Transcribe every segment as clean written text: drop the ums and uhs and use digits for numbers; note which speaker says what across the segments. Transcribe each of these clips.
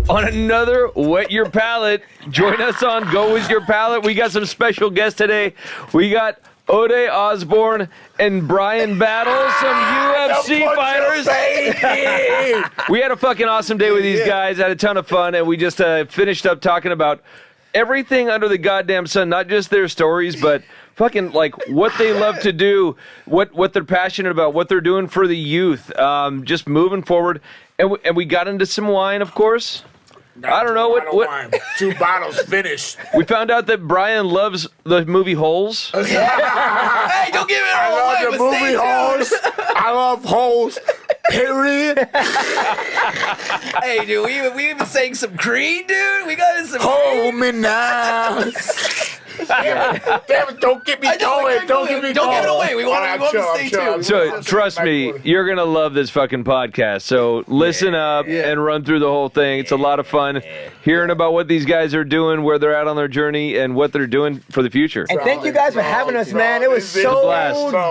Speaker 1: on another Wet Your Palate. Join us on Go With Your Palate. We got some special guests today. We got Ode, Osbourne, and Bryan battle some UFC fighters. We had a fucking awesome day with these guys. Had a ton of fun, and we just finished up talking about everything under the goddamn sun, not just their stories, but fucking like what they love to do, what they're passionate about, what they're doing for the youth, just moving forward. And we got into some wine, of course. I don't know what
Speaker 2: wine. 2 bottles finished.
Speaker 1: We found out that Bryan loves the movie Holes.
Speaker 3: Hey, don't give it all away.
Speaker 2: I love the movie Holes. I love Holes. Period.
Speaker 3: Hey, dude, we even sang some Creed, dude. We got in some
Speaker 2: Hold me now. Damn it, don't get me going. Don't give it away.
Speaker 3: We want to stay tuned.
Speaker 1: So trust me, you're going to love this fucking podcast. So listen up and run through the whole thing. It's a lot of fun hearing about what these guys are doing, where they're at on their journey, and what they're doing for the future.
Speaker 4: And thank you guys for having us, man. It was so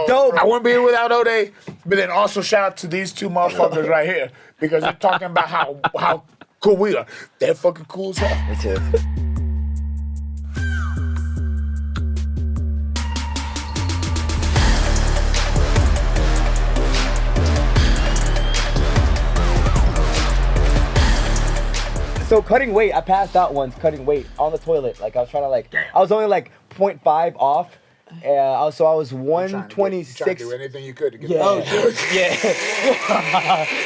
Speaker 4: dope.
Speaker 2: I wouldn't be here without Ode, but then also shout out to these 2 motherfuckers right here because they're talking about how cool we are. They're fucking cool as hell.
Speaker 4: Me too. So cutting weight, I passed out once cutting weight on the toilet. Like I was trying to I was only like 0.5 off. So I was 126.
Speaker 2: Trying to do anything you could to get
Speaker 4: Oh shit! Yeah.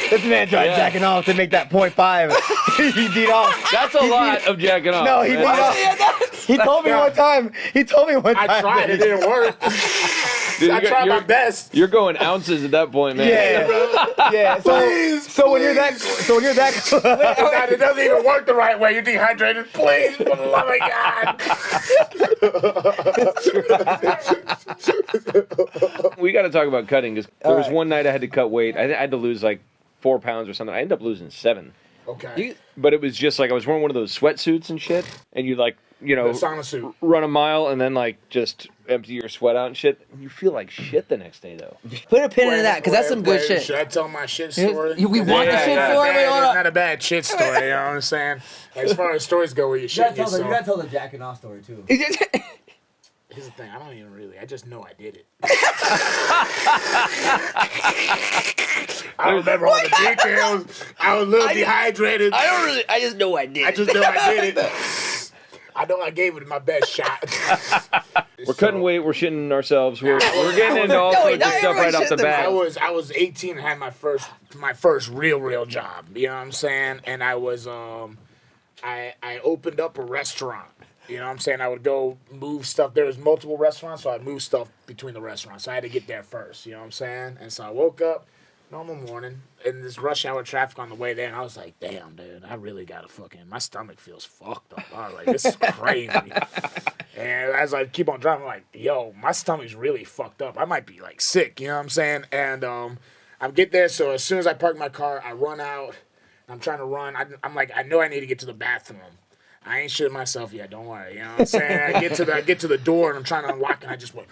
Speaker 4: This man tried jacking off to make that 0.5. He beat off.
Speaker 1: That's a lot of jacking off.
Speaker 4: No, he beat off. He told me one time.
Speaker 2: I tried. It didn't work.
Speaker 1: Dude,
Speaker 2: I tried my best.
Speaker 1: You're going ounces at that point, man.
Speaker 4: Yeah. So when you're that,
Speaker 2: it doesn't even work the right way. You're dehydrated. Please, for the love of God.
Speaker 1: We got to talk about cutting because there was one night I had to cut weight. I had to lose like 4 pounds or something. I ended up losing 7.
Speaker 2: Okay.
Speaker 1: But it was just like I was wearing one of those sweatsuits and shit, and you like, you know,
Speaker 2: sauna suit.
Speaker 1: Run a mile and then like just empty your sweat out and shit. You feel like shit the next day though.
Speaker 3: Put a pin in that because that's some good shit.
Speaker 2: Should I tell my shit story?
Speaker 3: We want the shit story.
Speaker 2: It's not a bad shit story. You know what I'm saying? As far as stories go, where you shit yourself.
Speaker 4: You gotta tell the jacking off story too.
Speaker 2: Here's the thing, I don't even really. I just know I did it. I don't remember all the details. I was a little dehydrated.
Speaker 3: I just know I did it.
Speaker 2: I just know I did it. I know I gave it my best shot.
Speaker 1: We're cutting weight. We're shitting ourselves. We're getting into all sorts of stuff right off the bat.
Speaker 2: I was 18 and had my first real job. You know what I'm saying? And I was I opened up a restaurant. You know what I'm saying? I would go move stuff. There was multiple restaurants, so I'd move stuff between the restaurants. So I had to get there first, you know what I'm saying? And so I woke up, normal morning, in this rush hour traffic on the way there, and I was like, damn, dude, I really got to my stomach feels fucked up. I was like, this is crazy. And as I keep on driving, I'm like, yo, my stomach's really fucked up. I might be, like, sick, you know what I'm saying? And I get there, so as soon as I park my car, I run out. I'm trying to run. I'm like, I know I need to get to the bathroom. I ain't shitting myself yet, don't worry. You know what I'm saying? I get to the door and I'm trying to unlock it and I just went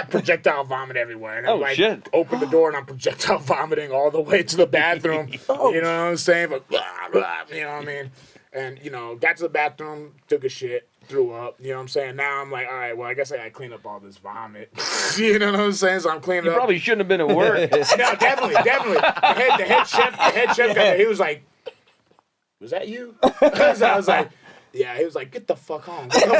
Speaker 2: projectile vomit everywhere. And I'm
Speaker 1: shit.
Speaker 2: Open the door and I'm projectile vomiting all the way to the bathroom. You know what I'm saying? But you know what I mean? And got to the bathroom, took a shit, threw up. You know what I'm saying? Now I'm like, all right, well I guess I gotta clean up all this vomit. You know what I'm saying? So I'm cleaning up.
Speaker 1: You probably shouldn't have been at work.
Speaker 2: No, definitely. The head chef got there. He was like, was that you? So I was like, yeah. He was like, get the fuck home. Get the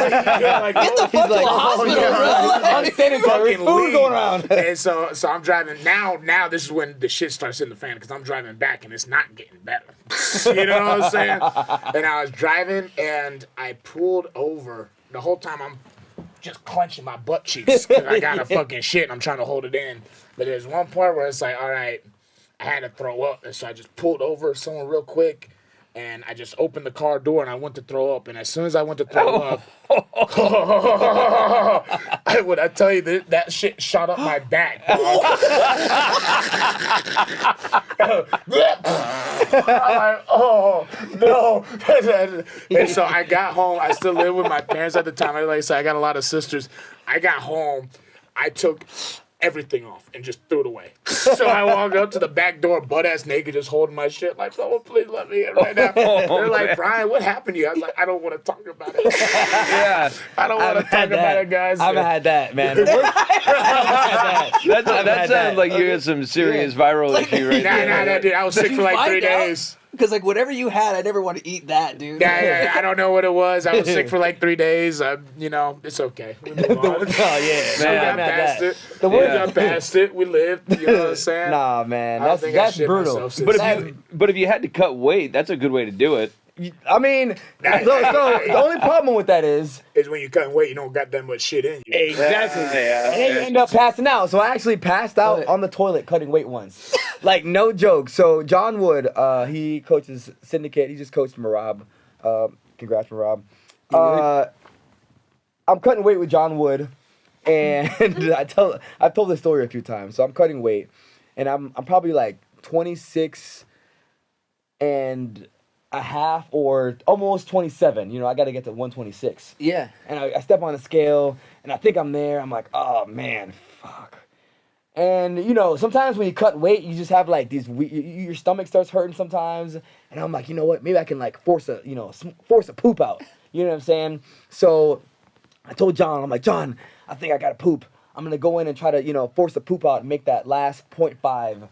Speaker 3: fuck to the hospital, bro.
Speaker 2: Fucking food going around. And so I'm driving. Now this is when the shit starts in the fan because I'm driving back and it's not getting better. You know what I'm saying? And I was driving and I pulled over. The whole time I'm just clenching my butt cheeks because I got a fucking shit and I'm trying to hold it in. But there's one point where it's like, all right, I had to throw up. And so I just pulled over somewhere real quick. And I just opened the car door and I went to throw up. And as soon as I went to throw up, when I tell you that shit shot up my back. I'm like, oh, no. And so I got home. I still lived with my parents at the time. Like I said, I got a lot of sisters. I got home. I took everything off and just threw it away. So I walked up to the back door, butt-ass naked, just holding my shit, like, someone please let me in right now. They're like, Brian, what happened to you? I was like, I don't want to talk about it.
Speaker 1: Yeah.
Speaker 2: I don't want to talk about it, guys.
Speaker 4: I've had that, man.
Speaker 1: That sounds like you had some serious viral issue right there.
Speaker 2: Nah, dude. I was sick for like 3 days.
Speaker 3: Because like whatever you had, I never want to eat that, dude.
Speaker 2: Yeah, I don't know what it was. I was sick for like 3 days. It's okay. We move on.
Speaker 4: Oh yeah,
Speaker 2: We
Speaker 4: man.
Speaker 2: got past it.
Speaker 4: The
Speaker 2: We
Speaker 4: word-
Speaker 2: got past it. We lived. You know what I'm saying?
Speaker 4: Nah, man,
Speaker 2: I don't
Speaker 4: that's
Speaker 2: think I shit
Speaker 4: brutal.
Speaker 2: myself since
Speaker 1: But if you had to cut weight, that's a good way to do it.
Speaker 4: I mean, so the only problem with that is
Speaker 2: when you cutting weight, you don't got that much shit in you.
Speaker 4: exactly, and then you end up passing out. So I actually passed out on the toilet cutting weight once, like no joke. So John Wood, he coaches Syndicate. He just coached Marab. Congrats, Marab. I'm cutting weight with John Wood, and I've told this story a few times. So I'm cutting weight, and I'm probably like 26 and a half or almost 27. You know, I got to get to 126.
Speaker 3: Yeah.
Speaker 4: And I step on the scale, and I think I'm there. I'm like, oh man, fuck. And you know, sometimes when you cut weight, you just have like these. Your stomach starts hurting sometimes, and I'm like, you know what? Maybe I can like force a poop out. You know what I'm saying? So I told John, I'm like, John, I think I gotta poop. I'm gonna go in and try to force the poop out and make that last 0.5.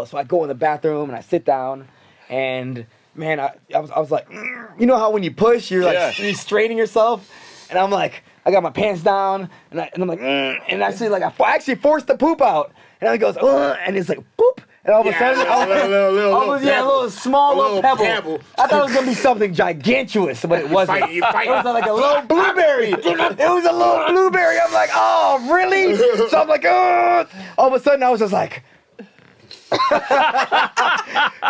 Speaker 4: So I go in the bathroom and I sit down, and man, I was like, you know how when you push, you're like you're straining yourself, and I'm like, I got my pants down, and I'm like, and actually like I actually forced the poop out, and it goes, and it's like boop, and all of a sudden, a little small pebble. I thought it was gonna be something gigantuous, but it wasn't.
Speaker 2: You fight.
Speaker 4: It was like a little blueberry. It was a little blueberry. I'm like, oh really? So I'm like, oh. All of a sudden I was just like.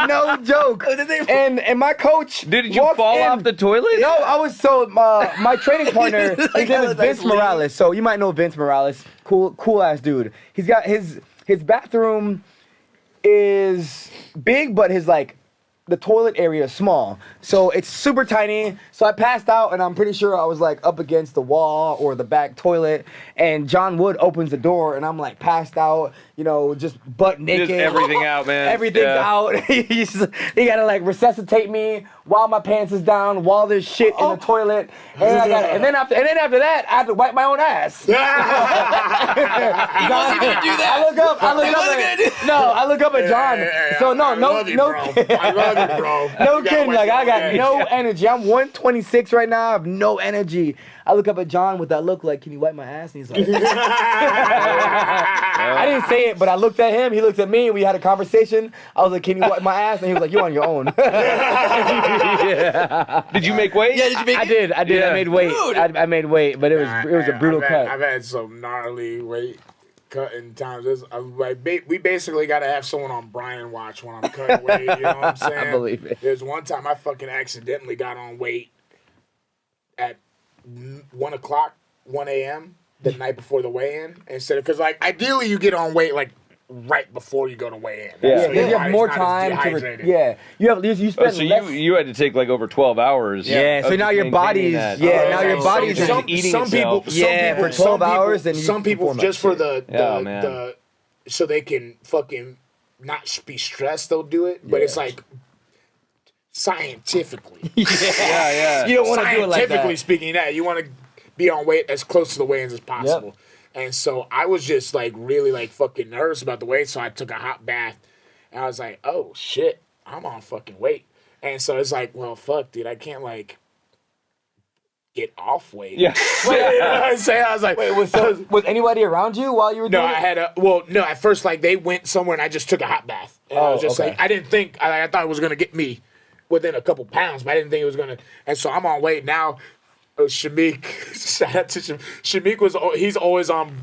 Speaker 4: No joke. And my coach
Speaker 1: Did you fall off the toilet?
Speaker 4: No, I was my training partner. His name is Vince Morales. So you might know Vince Morales. Cool ass dude. He's got his bathroom is big, but his the toilet area is small. So it's super tiny. So I passed out, and I'm pretty sure I was like up against the wall or the back toilet. And John Wood opens the door, and I'm like passed out, just butt naked.
Speaker 1: Just everything out, man.
Speaker 4: Everything's out. He gotta like resuscitate me while my pants is down, while there's shit in the toilet. And then after that, I have to wipe my own ass.
Speaker 3: He wasn't gonna do that.
Speaker 4: I look up at John. So no.
Speaker 2: I love you, bro.
Speaker 4: No kidding. Like I got no energy. I'm 126 right now. I have no energy. I look up at John with that look like, can you wipe my ass? And he's like, I didn't say it, but I looked at him. He looked at me. We had a conversation. I was like, can you wipe my ass? And he was like, you're on your own.
Speaker 1: Did you make weight?
Speaker 3: Yeah, did you make
Speaker 4: I did.
Speaker 1: Yeah.
Speaker 4: I made weight. I made weight, but it was a brutal cut.
Speaker 2: I've had some gnarly weight cutting times. We basically got to have someone on Brian watch when I'm cutting weight. You know what I'm saying?
Speaker 4: I believe it.
Speaker 2: There's one time I fucking accidentally got on weight at 1 a.m. the night before the weigh-in, instead of, because ideally you get on weight right before you go to weigh-in.
Speaker 4: Yeah,
Speaker 2: So
Speaker 4: you
Speaker 2: your
Speaker 4: have more
Speaker 2: body's not as
Speaker 4: time to.
Speaker 2: dehydrated.
Speaker 4: You spend
Speaker 1: So
Speaker 4: less.
Speaker 1: you had to take over 12 hours.
Speaker 4: Yeah, so
Speaker 1: of
Speaker 4: now your
Speaker 1: maintaining
Speaker 4: body's
Speaker 1: that.
Speaker 4: now your body's
Speaker 1: just
Speaker 4: just
Speaker 1: eating
Speaker 2: some people,
Speaker 1: itself.
Speaker 4: for 12 hours, and you
Speaker 2: some people
Speaker 4: perform
Speaker 2: just
Speaker 4: that
Speaker 2: for
Speaker 4: shit.
Speaker 2: the so they can fucking not be stressed, they'll do it, but it's scientifically.
Speaker 1: Yeah.
Speaker 4: You don't want to do it like
Speaker 2: Scientifically
Speaker 4: that.
Speaker 2: speaking, you want to be on weight as close to the weigh-ins as possible. Yep. And so I was just really fucking nervous about the weight, so I took a hot bath, and I was like, oh shit, I'm on fucking weight. And so it's like, well, fuck, dude, I can't get off weight.
Speaker 1: Yeah.
Speaker 2: You know what I'm saying? I was like,
Speaker 4: Wait, was anybody around you while you were
Speaker 2: no,
Speaker 4: doing
Speaker 2: I
Speaker 4: it?
Speaker 2: had at first they went somewhere and I just took a hot bath. And I was just
Speaker 4: okay.
Speaker 2: I didn't think, I thought it was going to get me within a couple pounds, but I didn't think it was going to. And so I'm on weight now. Shamik, shout out to Shamik, he's always on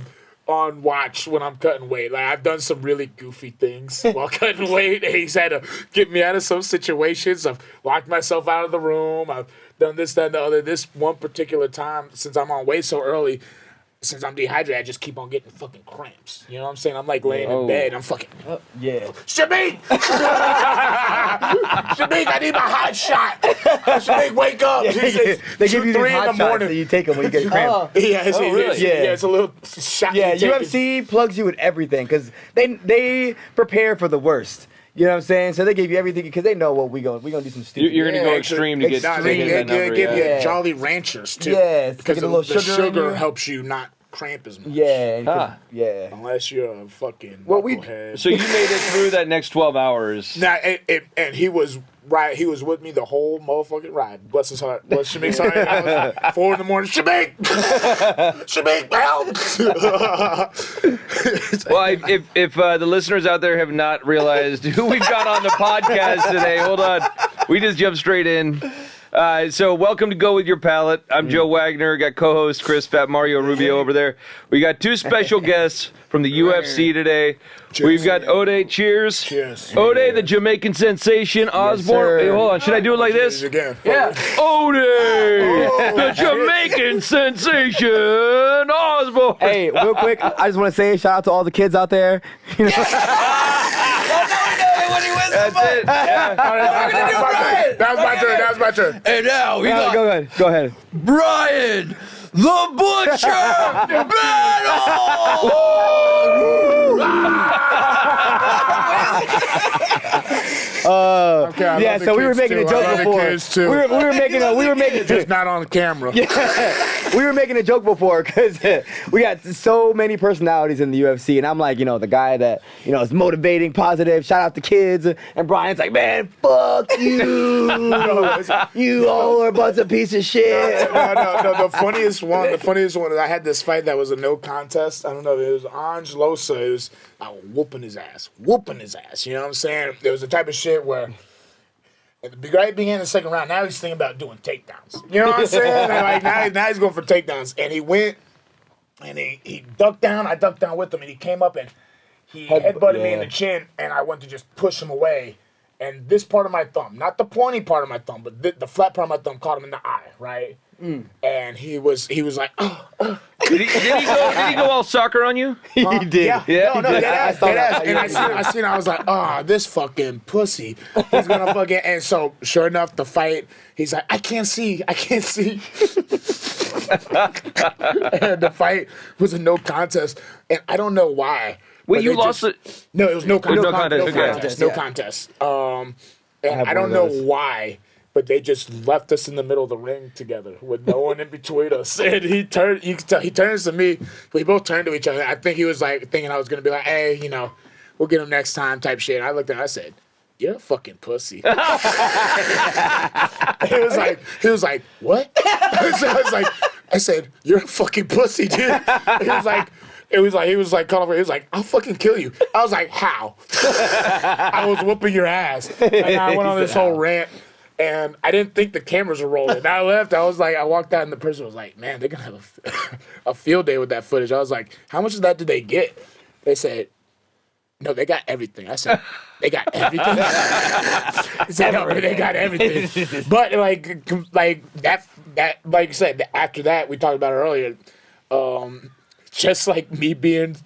Speaker 2: watch when I'm cutting weight. I've done some really goofy things while cutting weight. And he's had to get me out of some situations. I've locked myself out of the room. I've done this, that, and the other. This one particular time, since I'm on weight so early, since I'm dehydrated, I just keep on getting fucking cramps. You know what I'm saying? I'm like laying in bed. I'm fucking.
Speaker 4: Yeah.
Speaker 2: Shamik! Shamik, I need my hot shot. Shamik, wake up.
Speaker 4: They give you these hot shots that you take them when you get cramped.
Speaker 2: It's a little shot.
Speaker 4: Yeah, UFC plugs you with everything because they prepare for the worst. You know what I'm saying? So they give you everything because they know what we gonna do some stupid.
Speaker 1: You're gonna go extreme to get
Speaker 2: They give you Jolly Ranchers too.
Speaker 4: Yeah,
Speaker 2: because the sugar helps you not cramp as much.
Speaker 4: Yeah,
Speaker 2: Unless you're a fucking knucklehead.
Speaker 1: So you made it through that next 12 hours.
Speaker 2: Nah, and he was right. He was with me the whole motherfucking ride. Bless his heart. Bless Shamik's heart. I was 4 a.m. Shamik! Shamik, help!
Speaker 1: Well, if the listeners out there have not realized who we've got on the podcast today, hold on. We just jumped straight in. So welcome to Go With Your Palate. I'm Joe Wagner. Got co-host Chris Fat Mario Rubio over there. We got 2 special guests from the UFC today. Cheers. We've got Ode. Cheers.
Speaker 2: Cheers.
Speaker 1: Ode, the Jamaican Sensation. Osbourne. Hey, hold on. Should I do it like this?
Speaker 2: Again.
Speaker 4: Yeah.
Speaker 1: Ode, the Jamaican Sensation. Osbourne.
Speaker 4: Hey, real quick, I just want to say shout out to all the kids out there. You know?
Speaker 1: That's it. Yeah.
Speaker 2: That was my turn.
Speaker 3: And now we got
Speaker 4: Go ahead.
Speaker 3: Brian the Butcher
Speaker 2: Okay,
Speaker 4: so we were making a joke before. We were making
Speaker 2: just not on the camera.
Speaker 4: We were making a joke before because we got so many personalities in the UFC, and I'm like, the guy that is motivating, positive. Shout out to kids, and Brian's like, man, fuck you, you all are a bunch of piece of shit.
Speaker 2: No. The funniest one is I had this fight that was a no contest. I don't know. It was Ange Losa. It was whooping his ass. You know what I'm saying? There was the type of shit where at the right beginning of the second round, now he's thinking about doing takedowns. You know what I'm saying? And now he's going for takedowns. And he went and he ducked down. I ducked down with him, and he came up and he headbutted me in the chin, and I went to just push him away. And this part of my thumb, not the pointy part of my thumb, but the flat part of my thumb caught him in the eye, right? And he was like,
Speaker 1: Did he go all soccer on you?
Speaker 4: He did.
Speaker 2: Yeah. No, dead ass. And I was like, this fucking pussy. He's gonna fucking. And so, sure enough, the fight, he's like, I can't see. And the fight was a no contest, and I don't know why.
Speaker 1: Wait, you lost it?
Speaker 2: No, it was no contest.
Speaker 1: No
Speaker 2: contest. And I don't know why. But they just left us in the middle of the ring together with no one in between us. And he turns to me. We both turned to each other. I think he was like thinking I was gonna be like, hey, we'll get him next time type shit. And I looked at him, I said, you're a fucking pussy. He was like, what? I said, you're a fucking pussy, dude. He was like, I'll fucking kill you. I was like, how? I was whooping your ass. And I went on this whole rant. And I didn't think the cameras were rolling. And I left. I walked out, and the person was like, man, they're going to have a field day with that footage. I was like, how much of that did they get? They said, no, they got everything. I said, they got everything? He said, no, they got everything. But, like that, like you said, after that, we talked about it earlier, just like me being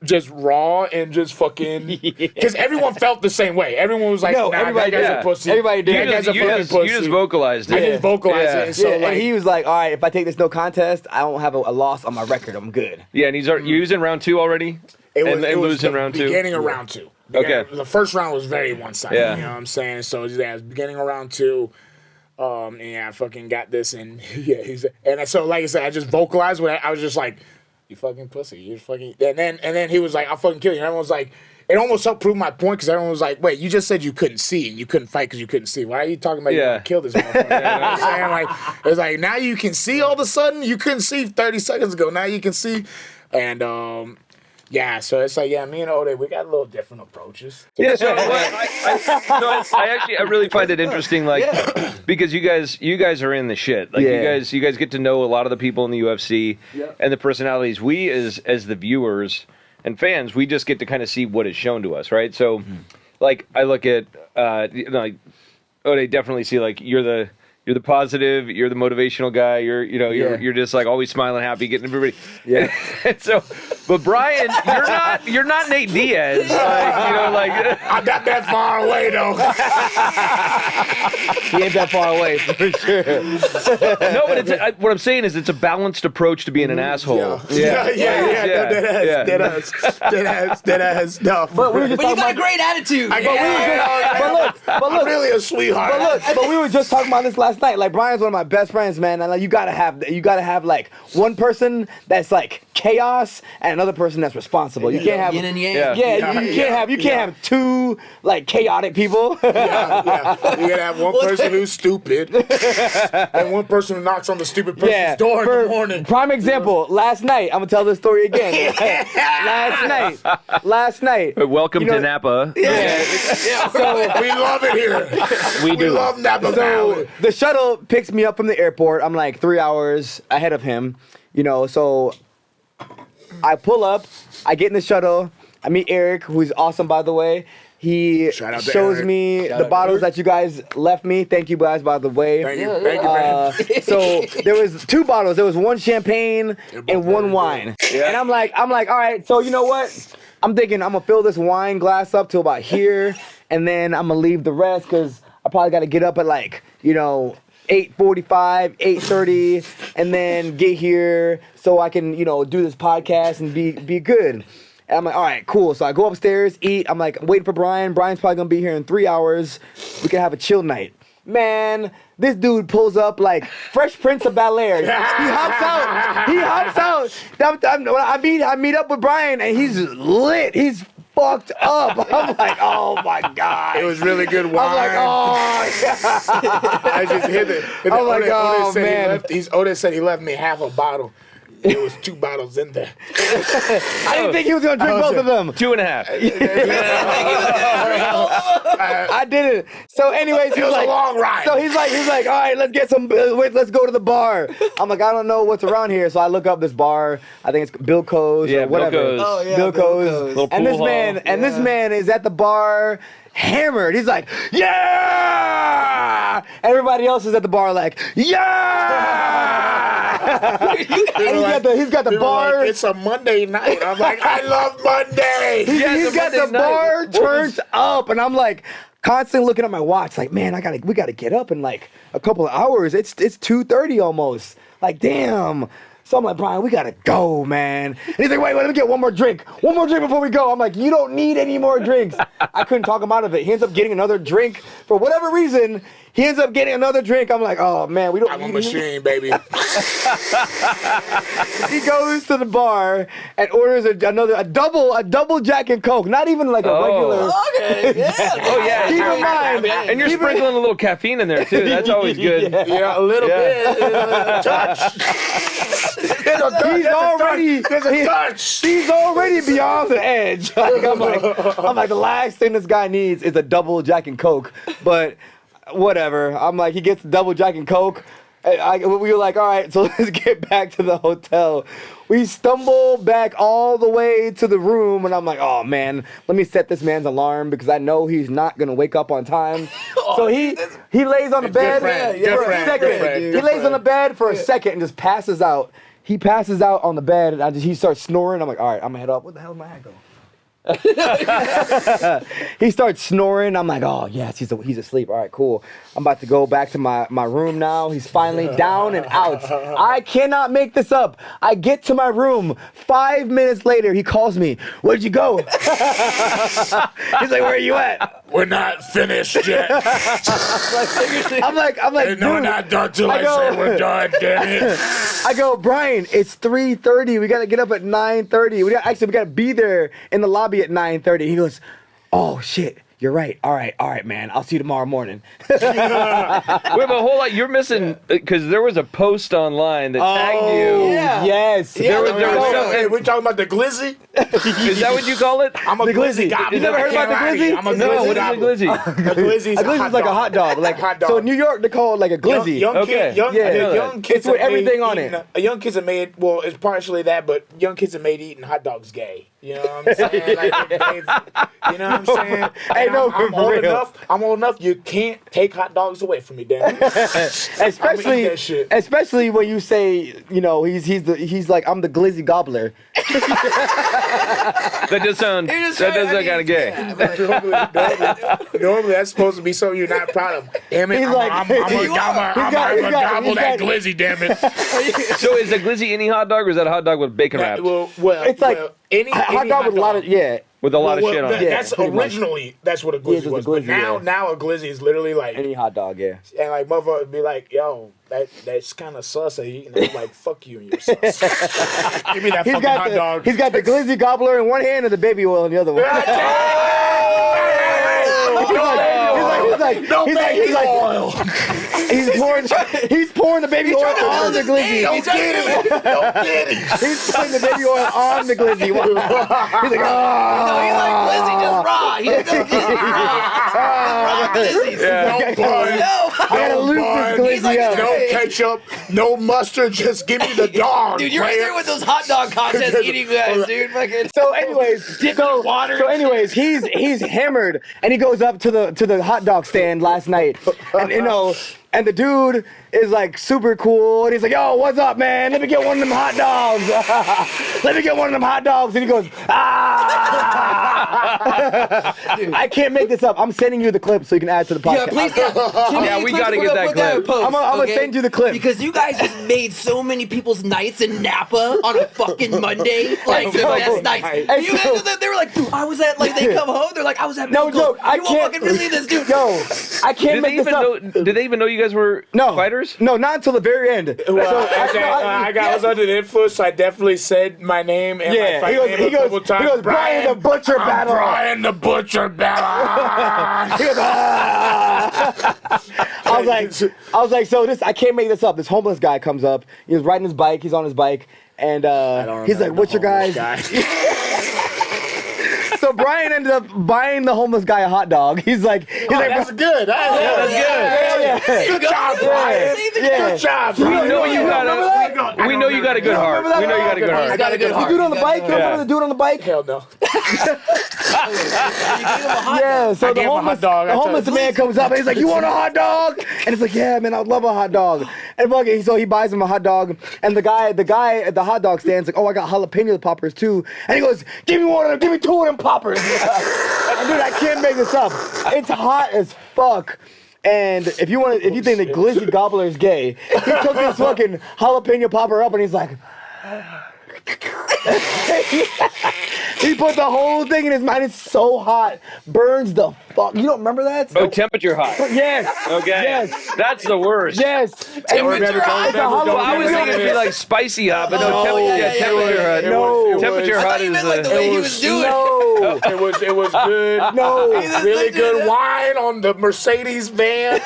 Speaker 2: just raw and just fucking, because everyone felt the same way. Everyone was like, everybody that guy's a pussy.
Speaker 4: Everybody did.
Speaker 2: That guy's a fucking pussy.
Speaker 1: You just vocalized it.
Speaker 2: I just vocalized it. And so,
Speaker 4: and he was like, all right, if I take this no contest, I don't have a loss on my record. I'm good.
Speaker 1: Yeah, and he was in round 2 already?
Speaker 2: It was
Speaker 1: losing round 2?
Speaker 2: Beginning of round 2.
Speaker 1: Okay.
Speaker 2: The first round was very one-sided.
Speaker 1: Yeah.
Speaker 2: You know what I'm saying? So, it was beginning of round 2. And I fucking got this. And, so, like I said, I just vocalized when I was just like, you fucking pussy. You fucking. And then he was like, I'll fucking kill you. And everyone was like, it almost helped prove my point because everyone was like, wait, you just said you couldn't see and you couldn't fight because you couldn't see. Why are you talking about you gonna kill this motherfucker? You know what I'm saying? Like, it was like, now you can see all of a sudden? You couldn't see 30 seconds ago. Now you can see. And, so it's like, me and Ode, we got a little different approaches.
Speaker 1: Yeah, so I really find it interesting, because you guys are in the shit. Like you guys get to know a lot of the people in the UFC and the personalities. We as the viewers and fans, we just get to kind of see what is shown to us, right? So, like I look at, Ode, definitely see like you're You're the positive. You're the motivational guy. You're
Speaker 4: Yeah.
Speaker 1: you're just like always smiling, happy, getting everybody.
Speaker 4: Yeah.
Speaker 1: And so, but Brian, you're not Nate Diaz.
Speaker 2: I'm not that far away though.
Speaker 4: He ain't that far away for sure.
Speaker 1: No, but what I'm saying is it's a balanced approach to being an asshole.
Speaker 2: Yeah. That has no.
Speaker 4: But we were just
Speaker 3: But you
Speaker 4: talking
Speaker 3: got a
Speaker 4: about.
Speaker 3: great attitude.
Speaker 4: But
Speaker 2: I'm
Speaker 4: look,
Speaker 2: really a sweetheart.
Speaker 4: but we were just talking about this last night. Like Brian's one of my best friends, man. And like you gotta have like one person that's like chaos and another person that's responsible. You can't have
Speaker 3: Yin and yang.
Speaker 4: Yeah, you can't have two like chaotic people.
Speaker 2: You gotta have one person who's stupid and one person who knocks on the stupid person's door in the morning.
Speaker 4: Prime example. Last night, I'm gonna tell this story again. Last night.
Speaker 1: Welcome to Napa.
Speaker 4: So
Speaker 2: We love it here.
Speaker 1: We do.
Speaker 2: We love Napa
Speaker 4: So
Speaker 2: Valley.
Speaker 4: the shuttle picks me up from the airport. I'm like 3 hours ahead of him, so I pull up, I get in the shuttle, I meet Eric, who's awesome by the way. He
Speaker 2: Shout out to
Speaker 4: shows
Speaker 2: Eric.
Speaker 4: me
Speaker 2: Shout
Speaker 4: the
Speaker 2: out
Speaker 4: bottles
Speaker 2: Eric.
Speaker 4: that you guys left me. Thank you guys by the way.
Speaker 2: Thank you, man.
Speaker 4: So there was 2 bottles. There was 1 champagne and 1 wine. And I'm like, all right. So you know what? I'm thinking I'm gonna fill this wine glass up to about here, and then I'm gonna leave the rest because I probably got to get up at 8:45, 8:30, and then get here so I can do this podcast and be good. And I'm like, all right, cool. So I go upstairs, eat. I'm like, waiting for Brian. Brian's probably gonna be here in 3 hours. We can have a chill night. Man, this dude pulls up like Fresh Prince of Bel-Air. He hops out. I meet up with Brian and he's lit. He's fucked up. I'm like, oh my God.
Speaker 2: It was really good wine.
Speaker 4: I'm like, oh yeah.
Speaker 2: I just hit it.
Speaker 4: I'm like, oh, man.
Speaker 2: Otis said he left me half a bottle. There was 2 bottles in there.
Speaker 4: I didn't think he was gonna drink both of them.
Speaker 1: 2.5.
Speaker 4: I didn't. So anyways,
Speaker 2: It was a long ride.
Speaker 4: So he's like, all right, let's get some. Let's go to the bar. I'm like, I don't know what's around here, so I look up this bar. I think it's Bill Co's or whatever.
Speaker 1: Bill Co's.
Speaker 3: Oh, yeah,
Speaker 4: Bill
Speaker 3: Bill
Speaker 4: Co's.
Speaker 3: Co's.
Speaker 1: Little
Speaker 4: And
Speaker 1: pool
Speaker 4: this man is at the bar, hammered. He's like, yeah. Everybody else is at the bar like, yeah. And he's got the
Speaker 2: People were
Speaker 4: bar.
Speaker 2: like, it's a Monday night. I'm like, I love Monday.
Speaker 4: He's got the bar turned up, and I'm like constantly looking at my watch, like, man, we gotta get up in like a couple of hours. It's 2:30 almost. Like, damn. So I'm like, Brian, we gotta go, man. And he's like, wait, let me get one more drink before we go. I'm like, you don't need any more drinks. I couldn't talk him out of it. He ends up getting another drink for whatever reason. He ends up getting another drink. I'm like, oh man, we don't
Speaker 2: I'm a
Speaker 4: need
Speaker 2: machine, baby.
Speaker 4: He goes to the bar and orders a double Jack and Coke. Not even like a regular.
Speaker 3: Okay, yeah.
Speaker 1: Oh yeah.
Speaker 4: Keep in mind,
Speaker 1: And you're sprinkling a little caffeine in there too. That's always good.
Speaker 2: Yeah, a little bit. Touch. There's a touch.
Speaker 4: He's already beyond the edge. I'm like, the last thing this guy needs is a double Jack and Coke. But whatever. I'm like, he gets a double Jack and Coke. We were like, all right, so let's get back to the hotel. We stumble back all the way to the room, and I'm like, oh man, let me set this man's alarm because I know he's not gonna wake up on time. So he lays on the bed for a second. He lays on the bed for a second and just passes out. He passes out on the bed, and he starts snoring. I'm like, all right, I'm gonna head up. What the hell is my hat going? He starts snoring. I'm like, oh yes, he's asleep. All right, cool. I'm about to go back to my room now. He's finally down and out. I cannot make this up. I get to my room. 5 minutes later, he calls me. Where'd you go? He's like, where are you at?
Speaker 2: We're not finished yet.
Speaker 4: I'm like,
Speaker 2: And no, we're
Speaker 4: dude.
Speaker 2: not done till I say we're done, damn it.
Speaker 4: I go, Brian, it's 3:30. We gotta get up at 9:30. We gotta be there in the lobby at 9:30. He goes, oh shit, you're right. All right, man. I'll see you tomorrow morning.
Speaker 1: Wait, but hold on. You're missing because there was a post online that tagged you.
Speaker 3: Yeah.
Speaker 4: Yes.
Speaker 1: There was
Speaker 2: Hey, we talking about the Glizzy?
Speaker 1: Is that what you call it?
Speaker 2: I'm a
Speaker 4: The Glizzy.
Speaker 2: goblin.
Speaker 4: You never heard about the Glizzy?
Speaker 2: I'm a
Speaker 1: No, what is a
Speaker 2: goblin.
Speaker 1: glizzy?
Speaker 2: A Glizzy's
Speaker 4: A glizzy's like a hot dog. Like
Speaker 2: hot dog.
Speaker 4: So in New York they call it like a glizzy.
Speaker 2: Young
Speaker 1: Okay.
Speaker 2: kids,
Speaker 4: Yeah.
Speaker 2: young kids
Speaker 4: It's with
Speaker 2: are made
Speaker 4: everything on
Speaker 2: eating-
Speaker 4: it.
Speaker 2: Young kids are made. Well, it's partially that, but young kids are made eating hot dogs gay. You know what I'm saying? Like, you know what I'm saying?
Speaker 4: Hey, no,
Speaker 2: I'm
Speaker 4: for
Speaker 2: old
Speaker 4: real.
Speaker 2: enough. I'm old enough. You can't take hot dogs away from me, Dan.
Speaker 4: Especially,
Speaker 2: that shit.
Speaker 4: especially when you say, you know, he's like, I'm the Glizzy gobbler.
Speaker 1: That does sound kind of gay.
Speaker 2: Normally, that's supposed to be something you're not proud of. Damn it,
Speaker 4: He's
Speaker 2: I'm
Speaker 4: like-
Speaker 2: gonna gobble that
Speaker 4: got-
Speaker 2: Glizzy, damn it.
Speaker 1: So is a Glizzy any hot dog, or is that a hot dog with bacon wrapped?
Speaker 4: It's like
Speaker 2: any
Speaker 4: hot dog with a lot of
Speaker 1: With a lot of shit on it.
Speaker 4: Yeah,
Speaker 2: That's
Speaker 4: pretty much.
Speaker 2: originally that's what a
Speaker 4: Yeah,
Speaker 2: Glizzy
Speaker 4: just a
Speaker 2: was. But
Speaker 4: Glizzy,
Speaker 2: now,
Speaker 4: yeah.
Speaker 2: now a Glizzy is literally like,
Speaker 4: any hot dog, yeah.
Speaker 2: and like motherfucker would be like, yo, that's kind of sus. And I'm like, fuck you and your sus. Give me that fucking hot dog.
Speaker 4: He's got the Glizzy gobbler in one hand and the baby oil in the other one. He's pouring the baby oil on the Glizzy.
Speaker 2: Don't get him. Don't get him.
Speaker 4: He's putting the baby oil on the Glizzy. He's like,
Speaker 3: No, he's like Glizzy just raw. He doesn't get raw Glizzies.
Speaker 2: No bun.
Speaker 3: No.
Speaker 4: I gotta loop this
Speaker 3: He's like,
Speaker 4: Glizzy up.
Speaker 2: No ketchup, no mustard, just give me the dog.
Speaker 3: Dude, you're right there with those hot dog contest eating guys, dude. Fucking.
Speaker 4: So anyways, he's hammered and he goes up to the hot dog stand last night, and you know, and the dude is like super cool and he's like, yo, what's up, man? Let me get one of them hot dogs. Let me get one of them hot dogs. And he goes, I can't make this up. I'm sending you the clip so you can add to the podcast.
Speaker 3: Yeah, please. Yeah,
Speaker 1: we gotta get that clip.
Speaker 4: I'm gonna send you the clip.
Speaker 3: Because you guys just made so many people's nights in Napa on a fucking Monday, like the best nights.
Speaker 4: Hey,
Speaker 3: You guys, they were like, dude, I was at, like, they come home, they're like, I was at
Speaker 4: No
Speaker 3: Pickles.
Speaker 4: joke, I
Speaker 3: You won't
Speaker 4: can't-
Speaker 3: fucking believe this, dude.
Speaker 4: Yo, I can't make this up.
Speaker 1: Did they even know you guys were fighters?
Speaker 4: No, not until the very end.
Speaker 2: Well, I was under the influence, so I definitely said my name and my fight name a couple times.
Speaker 4: He goes, Brian the Butcher Battle.
Speaker 2: Brian the Butcher Battle.
Speaker 4: He goes, I was like, so this, I can't make this up. This homeless guy comes up. He's riding his bike. He's on his bike, and he's like, "What's your guys?" So Brian ended up buying the homeless guy a hot dog. He's like,
Speaker 2: That's good. That's good. Good job, Brian. Good job, Brian.
Speaker 1: We know you got a good heart. We know you got a good heart.
Speaker 3: I got a good heart.
Speaker 4: The dude on the bike. You remember the dude on the bike?
Speaker 2: Hell no.
Speaker 4: Yeah, so the
Speaker 2: gave him a hot dog.
Speaker 4: the homeless man comes up and he's like, "You want a hot dog?" And it's like, "Yeah, man, I'd love a hot dog." And fucking, so he buys him a hot dog, and the guy at the hot dog stand's like, "Oh, I got jalapeno poppers too." And he goes, "Give me one of them. Give me two of them poppers." And dude, I can't make this up. It's hot as fuck. And if you think the Glizzy Gobbler is gay, he took this fucking jalapeno popper up and he's like. He put the whole thing in his mouth. It's so hot, burns the fuck. You don't remember that?
Speaker 1: Oh, temperature hot.
Speaker 4: Yes.
Speaker 1: Okay.
Speaker 4: Yes.
Speaker 1: That's the worst.
Speaker 4: Yes.
Speaker 3: Temperature hot.
Speaker 1: Well, I was thinking it'd be like spicy hot, but no, temperature hot.
Speaker 4: No.
Speaker 1: Temperature
Speaker 3: I
Speaker 1: hot
Speaker 3: thought you
Speaker 1: is
Speaker 3: meant like the way he was doing it.
Speaker 4: No.
Speaker 2: It was good.
Speaker 4: No.
Speaker 2: Really good wine on the Mercedes van.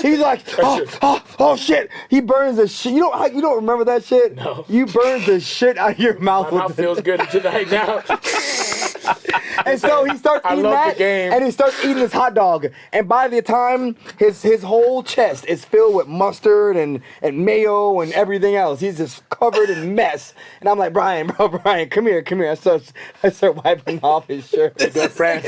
Speaker 4: He's like, oh shit. He burns the shit. You don't remember that shit?
Speaker 2: No.
Speaker 4: You burn the shit out of your mouth.
Speaker 2: My mouth feels good tonight now.
Speaker 4: And so he starts
Speaker 2: I
Speaker 4: eating
Speaker 2: love
Speaker 4: that,
Speaker 2: the game.
Speaker 4: and he starts eating his hot dog. And by the time his whole chest is filled with mustard and mayo and everything else, he's just covered in mess. And I'm like, Brian, come here. I start wiping off his shirt.
Speaker 2: Good friend.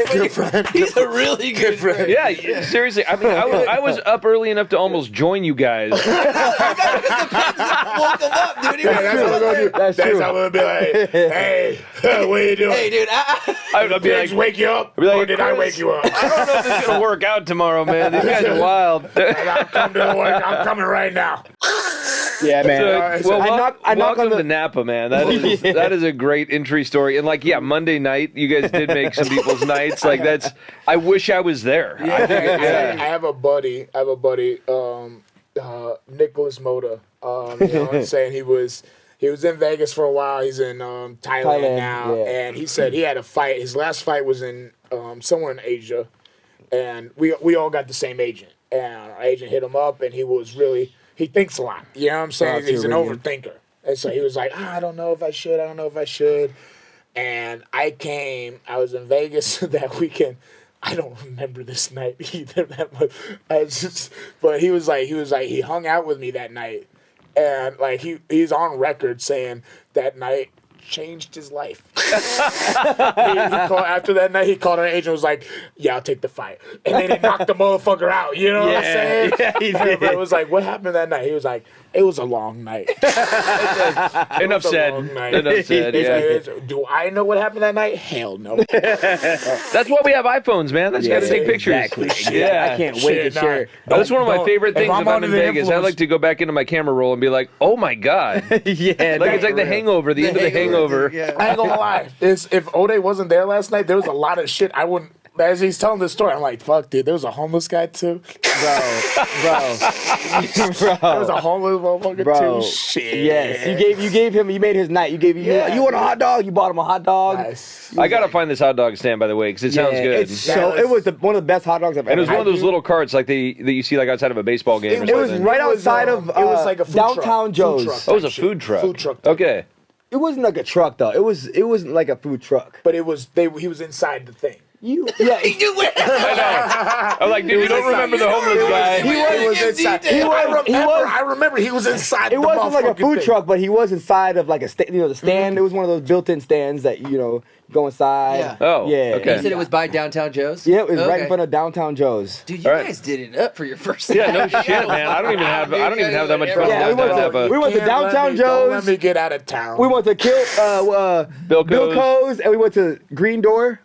Speaker 3: He's a really good friend.
Speaker 1: Yeah, seriously. I mean, I was up early enough to almost join you guys.
Speaker 3: Woke him up, dude. He was
Speaker 2: That's what we're gonna do.
Speaker 4: That's
Speaker 2: That's
Speaker 4: true.
Speaker 2: how we're gonna be like, hey, what are you doing?
Speaker 3: Hey, dude.
Speaker 1: I'd be
Speaker 2: Did
Speaker 1: like,
Speaker 2: wake you up?
Speaker 1: I'd be like,
Speaker 2: Or did I wake you up?
Speaker 1: I don't know if this is gonna work out tomorrow, man. These guys are wild.
Speaker 2: I'm coming to work. I'm coming right now.
Speaker 4: Yeah, man.
Speaker 1: Well,
Speaker 4: I knock
Speaker 1: welcome
Speaker 4: on the-
Speaker 1: to Napa, man. That is a great entry story. And like, yeah, Monday night, you guys did make some people's nights. Like that's. I wish I was there.
Speaker 2: I have a buddy. Nicholas Moda. You know what I'm saying? He was in Vegas for a while. He's in Thailand now,
Speaker 4: yeah.
Speaker 2: and he said he had a fight. His last fight was in somewhere in Asia, and we all got the same agent. And our agent hit him up, and he thinks a lot. You know what I'm saying? He's an overthinker, and so he was like, I don't know if I should. And I was in Vegas that weekend. I don't remember this night either that much. But he was like, he hung out with me that night. And like he's on record saying that night changed his life. After that night, he called our agent and was like, yeah, I'll take the fight. And then he knocked the motherfucker out. You know what I'm saying?
Speaker 4: Yeah, he did.
Speaker 2: It was like, what happened that night? He was like, it was a long night.
Speaker 1: Enough said. Enough said. Yeah.
Speaker 2: Do I know what happened that night? Hell no.
Speaker 1: That's why we have iPhones, man. That's got to take pictures.
Speaker 4: Exactly.
Speaker 1: Yeah.
Speaker 4: I can't wait to share.
Speaker 1: That's one of my favorite things
Speaker 2: if I'm
Speaker 1: if I'm
Speaker 2: under
Speaker 1: in
Speaker 2: the
Speaker 1: Vegas. I
Speaker 2: influence-
Speaker 1: like to go back into my camera roll and be like, oh my God.
Speaker 4: Yeah,
Speaker 1: Like it's like the hangover, the end of the hangover.
Speaker 3: Yeah.
Speaker 2: I ain't gonna lie. If Ode wasn't there last night, there was a lot of shit I wouldn't. As he's telling this story, I'm like, fuck, dude. There was a homeless guy too.
Speaker 4: bro.
Speaker 2: There was a homeless motherfucker
Speaker 4: Bro,
Speaker 2: too. Shit.
Speaker 4: yes, you gave him. You made his night. You want a hot dog? You bought him a hot dog.
Speaker 2: Nice.
Speaker 1: I gotta find this hot dog stand, by the way, because it sounds good.
Speaker 4: It was one of the best hot dogs I've ever
Speaker 1: And it was
Speaker 4: had.
Speaker 1: one of those little carts like that you see like outside of a baseball game or
Speaker 4: It was
Speaker 1: something.
Speaker 4: right outside of
Speaker 2: It was like a food
Speaker 4: downtown
Speaker 2: truck.
Speaker 4: Joe's.
Speaker 2: Food truck
Speaker 1: Oh, it was a
Speaker 2: type
Speaker 1: food
Speaker 2: shit.
Speaker 1: truck.
Speaker 2: Food truck.
Speaker 1: Okay.
Speaker 4: It wasn't like a truck though. It wasn't like a food truck.
Speaker 2: But it was he was inside the thing.
Speaker 3: He knew it.
Speaker 1: I'm like, dude, you don't remember the homeless guy.
Speaker 2: He was inside. I remember he was inside.
Speaker 4: It wasn't like a food
Speaker 2: thing.
Speaker 4: truck, but he was inside of like a the stand. It was one of those built-in stands that go inside.
Speaker 3: Yeah.
Speaker 1: Oh,
Speaker 4: yeah.
Speaker 1: okay.
Speaker 3: You said it was by downtown Joe's?
Speaker 4: Yeah, it was right
Speaker 3: Okay.
Speaker 4: in front of downtown Joe's.
Speaker 3: Dude, you
Speaker 1: All right.
Speaker 3: guys did it up for your first
Speaker 1: Yeah, no
Speaker 3: night.
Speaker 1: shit, man. I don't even have that much fun
Speaker 4: Yeah, we
Speaker 1: downtown Napa.
Speaker 4: went to
Speaker 2: Can't let
Speaker 4: downtown
Speaker 2: me- Don't let
Speaker 4: Joe's.
Speaker 2: me get out of town.
Speaker 4: We went to
Speaker 1: Bill
Speaker 4: Bill Co's, and we went to Green Door.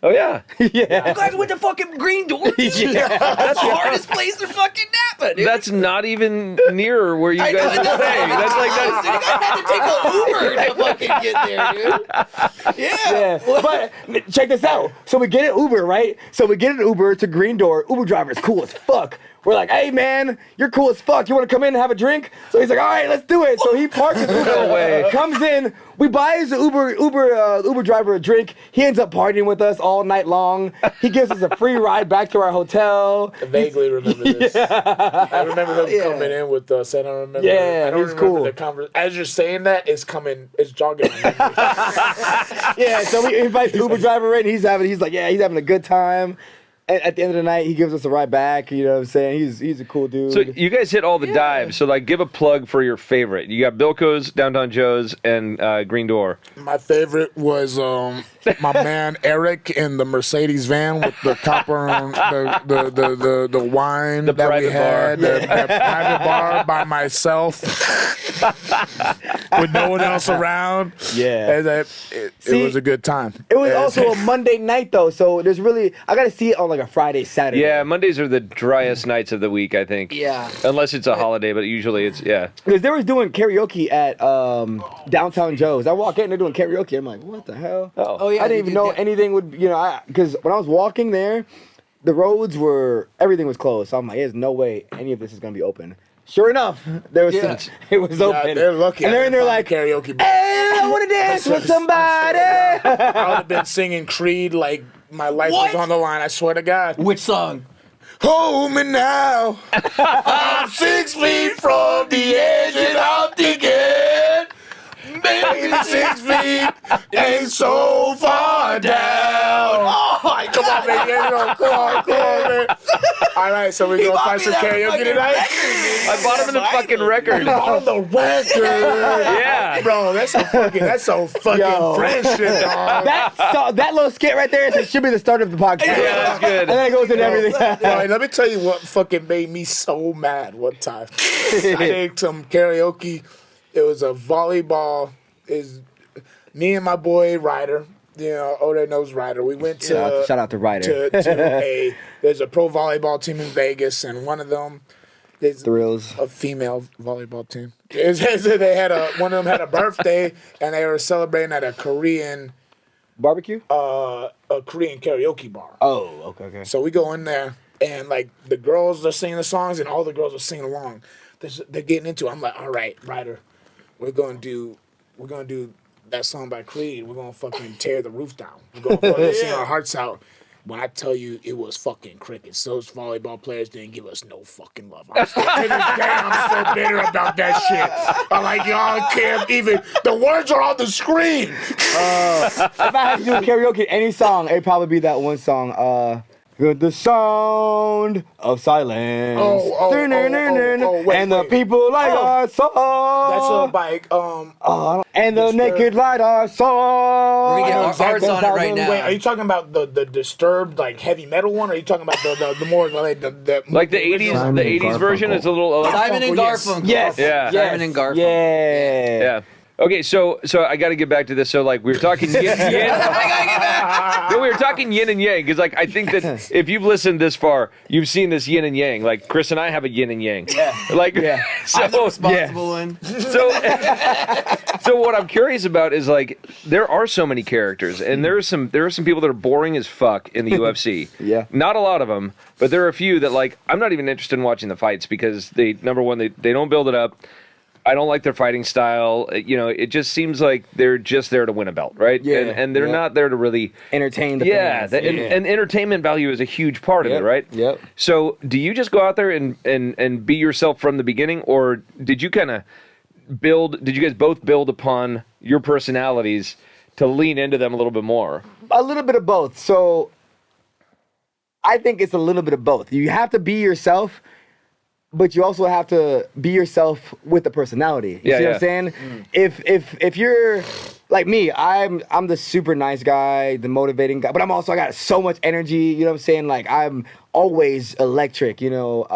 Speaker 1: Oh yeah.
Speaker 4: Yeah.
Speaker 3: You guys went to fucking Green Door?
Speaker 4: Yeah.
Speaker 3: That's the hardest place in fucking Napa, dude.
Speaker 1: That's not even near where you
Speaker 3: I know,
Speaker 1: guys are staying. That's like
Speaker 3: So you guys had to take an Uber to fucking get there, dude. Yeah.
Speaker 4: But check this out. So we get an Uber, right? So we get an Uber to Green Door. Uber driver's cool as fuck. We're like, hey man, you're cool as fuck. You want to come in and have a drink? So he's like, all right, let's do it. So he parks his Uber,
Speaker 1: No way.
Speaker 4: comes in. We buy his Uber driver a drink. He ends up partying with us all night long. He gives us a free ride back to our hotel.
Speaker 2: I vaguely remember this. I remember him coming in with us. I don't remember.
Speaker 4: Yeah,
Speaker 2: I don't
Speaker 4: he's
Speaker 2: remember
Speaker 4: cool.
Speaker 2: the conversation. As you're saying that, it's jogging my memory.
Speaker 4: Yeah, so we invite the Uber driver in. He's having a good time. And at the end of the night, he gives us a ride back. You know what I'm saying? He's a cool dude.
Speaker 1: So you guys hit all the dives. So like, give a plug for your favorite. You got Bilko's, Downtown Joe's, and Green Door.
Speaker 2: My favorite was my man Eric in the Mercedes van with the copper and the wine
Speaker 1: The
Speaker 2: that we
Speaker 1: private bar.
Speaker 2: had, the private bar by myself with no one else around.
Speaker 4: Yeah.
Speaker 2: And it was a good time.
Speaker 4: It was
Speaker 2: And-
Speaker 4: also a Monday night though, so there's really I gotta see it on like a Friday, Saturday.
Speaker 1: Yeah, Mondays are the driest nights of the week, I think.
Speaker 3: Yeah.
Speaker 1: Unless it's a holiday, but usually it's
Speaker 4: Because they was doing karaoke at downtown Joe's. I walk in, they're doing karaoke. I'm like, what the hell?
Speaker 3: Oh, yeah.
Speaker 4: I didn't even know anything would, because when I was walking there, the roads everything was closed. So I'm like, there's no way any of this is gonna be open. Sure enough, there was it was open.
Speaker 2: they're lucky.
Speaker 4: And they're in there like,
Speaker 2: karaoke.
Speaker 4: hey, I want to dance with somebody.
Speaker 2: I would have been singing Creed like my life was on the line. I swear to God.
Speaker 3: Which song?
Speaker 2: Hold me now. I'm 6 feet from the edge and I'm thinking, baby, 6 feet ain't so far down. Oh, come on, man. Come on, man. All right, so we're going to find some karaoke tonight.
Speaker 1: I bought him in the fucking record.
Speaker 2: On the record.
Speaker 1: Yeah.
Speaker 2: Bro, that's so fucking
Speaker 4: Yo.
Speaker 2: French shit, dog.
Speaker 4: That little skit right there should be the start of the podcast.
Speaker 1: Yeah, that's good.
Speaker 4: And then it goes into everything.
Speaker 2: Bro, let me tell you what fucking made me so mad one time. I did some karaoke. It was a volleyball. Is me and my boy Ryder. Ode knows Ryder. We went to
Speaker 4: Shout out to Ryder.
Speaker 2: there's a pro volleyball team in Vegas, and one of them is
Speaker 4: Thrills.
Speaker 2: a female volleyball team. They had one of them had a birthday, and they were celebrating at a Korean
Speaker 4: Barbecue?
Speaker 2: a Korean karaoke bar.
Speaker 4: Oh, okay.
Speaker 2: So we go in there, and like the girls are singing the songs, and all the girls are singing along. They're getting into it. I'm like, all right, Ryder, we're gonna do that song by Creed. We're gonna fucking tear the roof down. We're gonna fucking sing our hearts out. When I tell you it was fucking crickets, those volleyball players didn't give us no fucking love. To this day, I'm so bitter about that shit. I'm like, y'all can't even. The words are on the screen.
Speaker 4: If I had to do karaoke any song, it'd probably be that one song. The sound of silence.
Speaker 2: Wait,
Speaker 4: and the
Speaker 2: wait.
Speaker 4: people like our song.
Speaker 2: That's by
Speaker 4: and the naked light our song.
Speaker 3: We're gonna get ours on it right now.
Speaker 2: Wait, are you talking about the disturbed like heavy metal one, or are you talking about the more like the
Speaker 1: Like the 80s version? It's a little.
Speaker 3: Simon and
Speaker 2: yes.
Speaker 3: Garfunkel.
Speaker 4: Yes.
Speaker 1: Yeah.
Speaker 3: Simon and Garfunkel.
Speaker 4: Yeah.
Speaker 1: Yeah. Okay, so I got to get back to this. So like we were talking yin.
Speaker 3: I gotta get back.
Speaker 1: No, we were talking yin and yang because like I think that if you've listened this far, you've seen this yin and yang. Like Chris and I have a yin and yang.
Speaker 3: Yeah.
Speaker 1: Like so.
Speaker 3: I'm the responsible one.
Speaker 1: So what I'm curious about is like there are so many characters, and there are some people that are boring as fuck in the UFC.
Speaker 4: Yeah.
Speaker 1: Not a lot of them, but there are a few that like I'm not even interested in watching the fights because they number one they don't build it up. I don't like their fighting style. You know, it just seems like they're just there to win a belt, right?
Speaker 4: Yeah,
Speaker 1: and they're not there to really
Speaker 4: entertain the fans.
Speaker 1: And entertainment value is a huge part of it, right?
Speaker 4: Yep.
Speaker 1: So, do you just go out there and be yourself from the beginning, or did you kind of build? Did you guys both build upon your personalities to lean into them a little bit more?
Speaker 4: A little bit of both. So, I think it's a little bit of both. You have to be yourself, but you also have to be yourself with the personality. You see what I'm saying? If you're like me, I'm the super nice guy, the motivating guy, but I got so much energy, you know what I'm saying? Like I'm always electric, you know,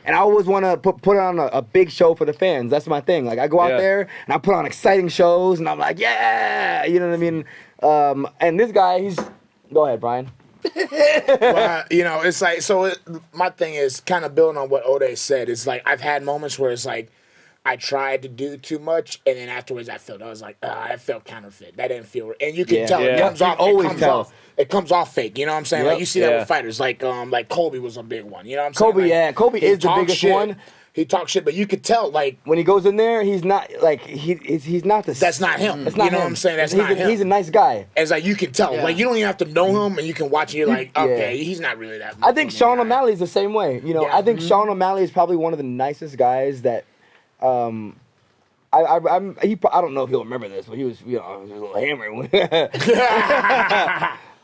Speaker 4: and I always want to put on a big show for the fans. That's my thing. Like I go out there and I put on exciting shows and I'm like, yeah, you know what I mean? And this guy, go ahead, Brian.
Speaker 2: Well, you know, it's like my thing is kind of building on what Ode said. It's like I've had moments where it's like I tried to do too much, and then afterwards I was like, I felt counterfeit. That didn't feel, and you can tell it comes off. It comes off fake. You know what I'm saying? Like you see that with fighters, like Kobe was a big one. You know what I'm saying? Like,
Speaker 4: Kobe is the biggest one.
Speaker 2: He talks shit, but you could tell, like
Speaker 4: when he goes in there, he's not like he's not the.
Speaker 2: That's not him.
Speaker 4: That's not
Speaker 2: you know
Speaker 4: him.
Speaker 2: what I'm saying? That's not him.
Speaker 4: He's a nice guy.
Speaker 2: And it's like you can tell, like you don't even have to know him, and you can watch and you're like, okay, he's not really that.
Speaker 4: I think Sean O'Malley's the same way. You know, I think Sean O'Malley is probably one of the nicest guys that. I don't know if he'll remember this, but he was, you know, a little hammered.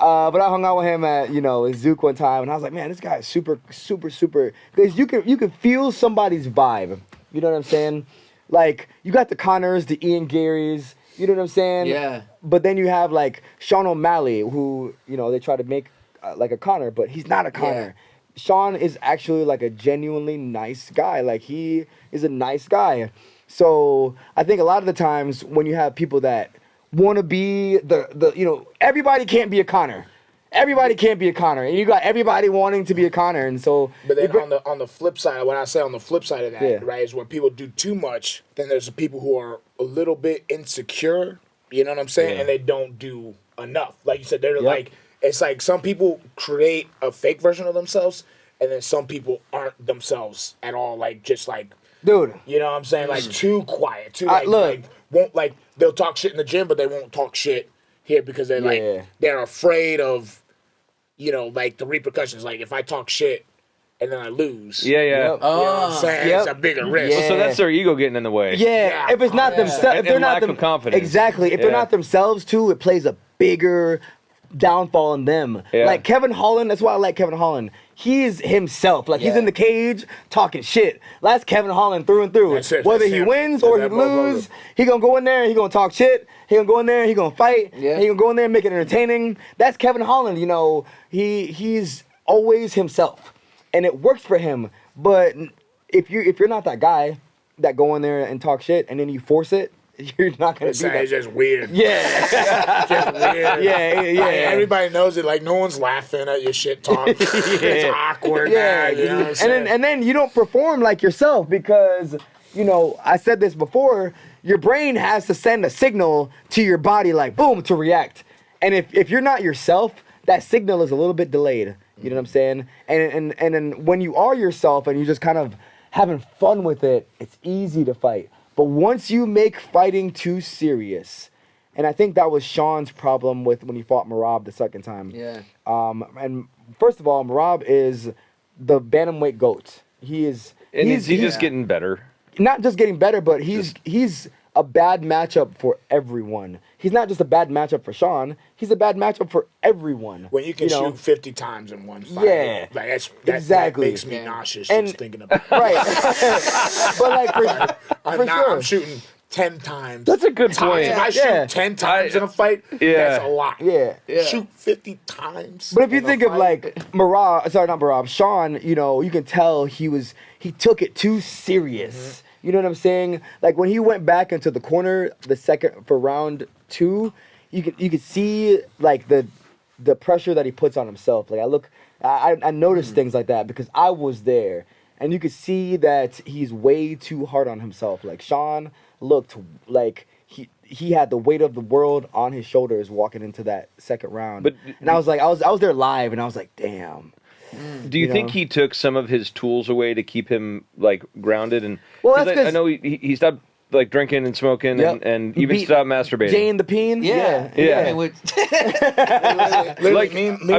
Speaker 4: But I hung out with him at, you know, Zook one time, and I was like, man, this guy is super, super, super. Because you can feel somebody's vibe. You know what I'm saying? Like, you got the Connors, the Ian Garys, you know what I'm saying?
Speaker 3: Yeah.
Speaker 4: But then you have, like, Sean O'Malley, who, you know, they try to make like a Connor, but he's not a Connor. Yeah. Sean is actually, like, a genuinely nice guy. Like, he is a nice guy. So I think a lot of the times when you have people that want to be the you know, everybody can't be a Connor. Everybody can't be a Connor, and you got everybody wanting to be a Connor, and so.
Speaker 2: But then on the flip side, what I say on the flip side of that, right, is when people do too much, then there's the people who are a little bit insecure. You know what I'm saying? And they don't do enough. Like you said, they're like, it's like some people create a fake version of themselves, and then some people aren't themselves at all. Like just like.
Speaker 4: Dude,
Speaker 2: you know what I'm saying? Like too quiet, too like won't like they'll talk shit in the gym, but they won't talk shit here because they're like they're afraid of, you know, like the repercussions. Like if I talk shit and then I lose,
Speaker 1: you
Speaker 2: know what I'm saying? It's a bigger risk.
Speaker 1: So that's their ego getting in the way.
Speaker 4: If it's not themselves, if they're not
Speaker 1: lack of confidence.
Speaker 4: Exactly, if they're not themselves too, it plays a bigger downfall on them. Like Kevin Holland, that's why I like Kevin Holland. He's himself. Like he's in the cage talking shit. That's Kevin Holland through and through. Whether he wins or he loses, he gonna go in there and he gonna talk shit. He gonna go in there and he gonna fight. He gonna go in there and make it entertaining. That's Kevin Holland. You know, he's always himself, and it works for him. But if you're not that guy that go in there and talk shit and then you force it, you're not gonna do that.
Speaker 2: It's just weird.
Speaker 4: Yeah.
Speaker 2: Just weird.
Speaker 4: Yeah.
Speaker 2: Everybody knows it. Like no one's laughing at your shit talk. It's awkward.
Speaker 4: Yeah.
Speaker 2: You know what I'm saying?
Speaker 4: And then you don't perform like yourself because, you know, I said this before. Your brain has to send a signal to your body, like boom, to react. And if you're not yourself, that signal is a little bit delayed. You know what I'm saying? And then when you are yourself and you're just kind of having fun with it, it's easy to fight. But once you make fighting too serious, and I think that was Sean's problem with when he fought Merab the second time.
Speaker 3: Yeah.
Speaker 4: And first of all, Merab is the bantamweight GOAT. He's
Speaker 1: just getting better.
Speaker 4: Not just getting better, but he's a bad matchup for everyone. He's not just a bad matchup for Sean. He's a bad matchup for everyone.
Speaker 2: When you can
Speaker 4: know?
Speaker 2: shoot 50 times in one fight,
Speaker 4: Yeah,
Speaker 2: like that makes me nauseous just thinking about it.
Speaker 4: Right. But like for sure.
Speaker 2: I'm shooting 10 times.
Speaker 1: That's a good point.
Speaker 2: If I shoot 10 times in a fight, that's a lot.
Speaker 4: Yeah.
Speaker 2: Shoot 50 times.
Speaker 4: But if you think of like Sean, you know, you can tell he took it too serious.
Speaker 2: Mm-hmm.
Speaker 4: You know what I'm saying? Like when he went back into the corner for round 2, you could see like the pressure that he puts on himself. Like I noticed things like that because I was there, and you could see that he's way too hard on himself. Like Sean looked like he had the weight of the world on his shoulders walking into that second round. And I was like, I was there live, and I was like, damn.
Speaker 1: Do you think he took some of his tools away to keep him like grounded? And
Speaker 4: well, that's
Speaker 1: I know he stopped like drinking and smoking and even stopped masturbating.
Speaker 4: Jane the Peen? Yeah.
Speaker 3: I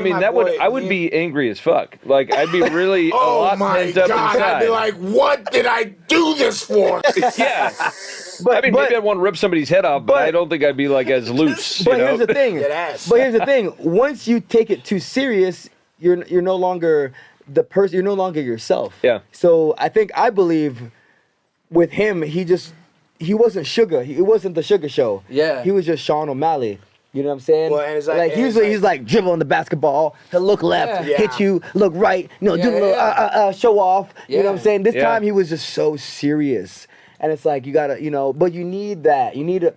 Speaker 3: mean,
Speaker 1: like, I would be angry as fuck. Like, I'd be really a lot pent up inside.
Speaker 2: I'd be like, what did I do this for?
Speaker 1: Yeah. Maybe I'd want to rip somebody's head off, but I don't think I'd be like as loose.
Speaker 4: But here's the thing. But here's the thing. Once you take it too serious, you're no longer the person. You're no longer yourself.
Speaker 1: Yeah.
Speaker 4: So I believe with him, he wasn't Sugar. It wasn't the Sugar Show.
Speaker 3: Yeah.
Speaker 4: He was just Sean O'Malley. You know what I'm saying?
Speaker 2: Well, and it's like
Speaker 4: usually he's like dribbling the basketball. He'll look left, hit you, look right. You know, do a little show off. You know what I'm saying? This time he was just so serious. And it's like you gotta, you know, but you need that. You need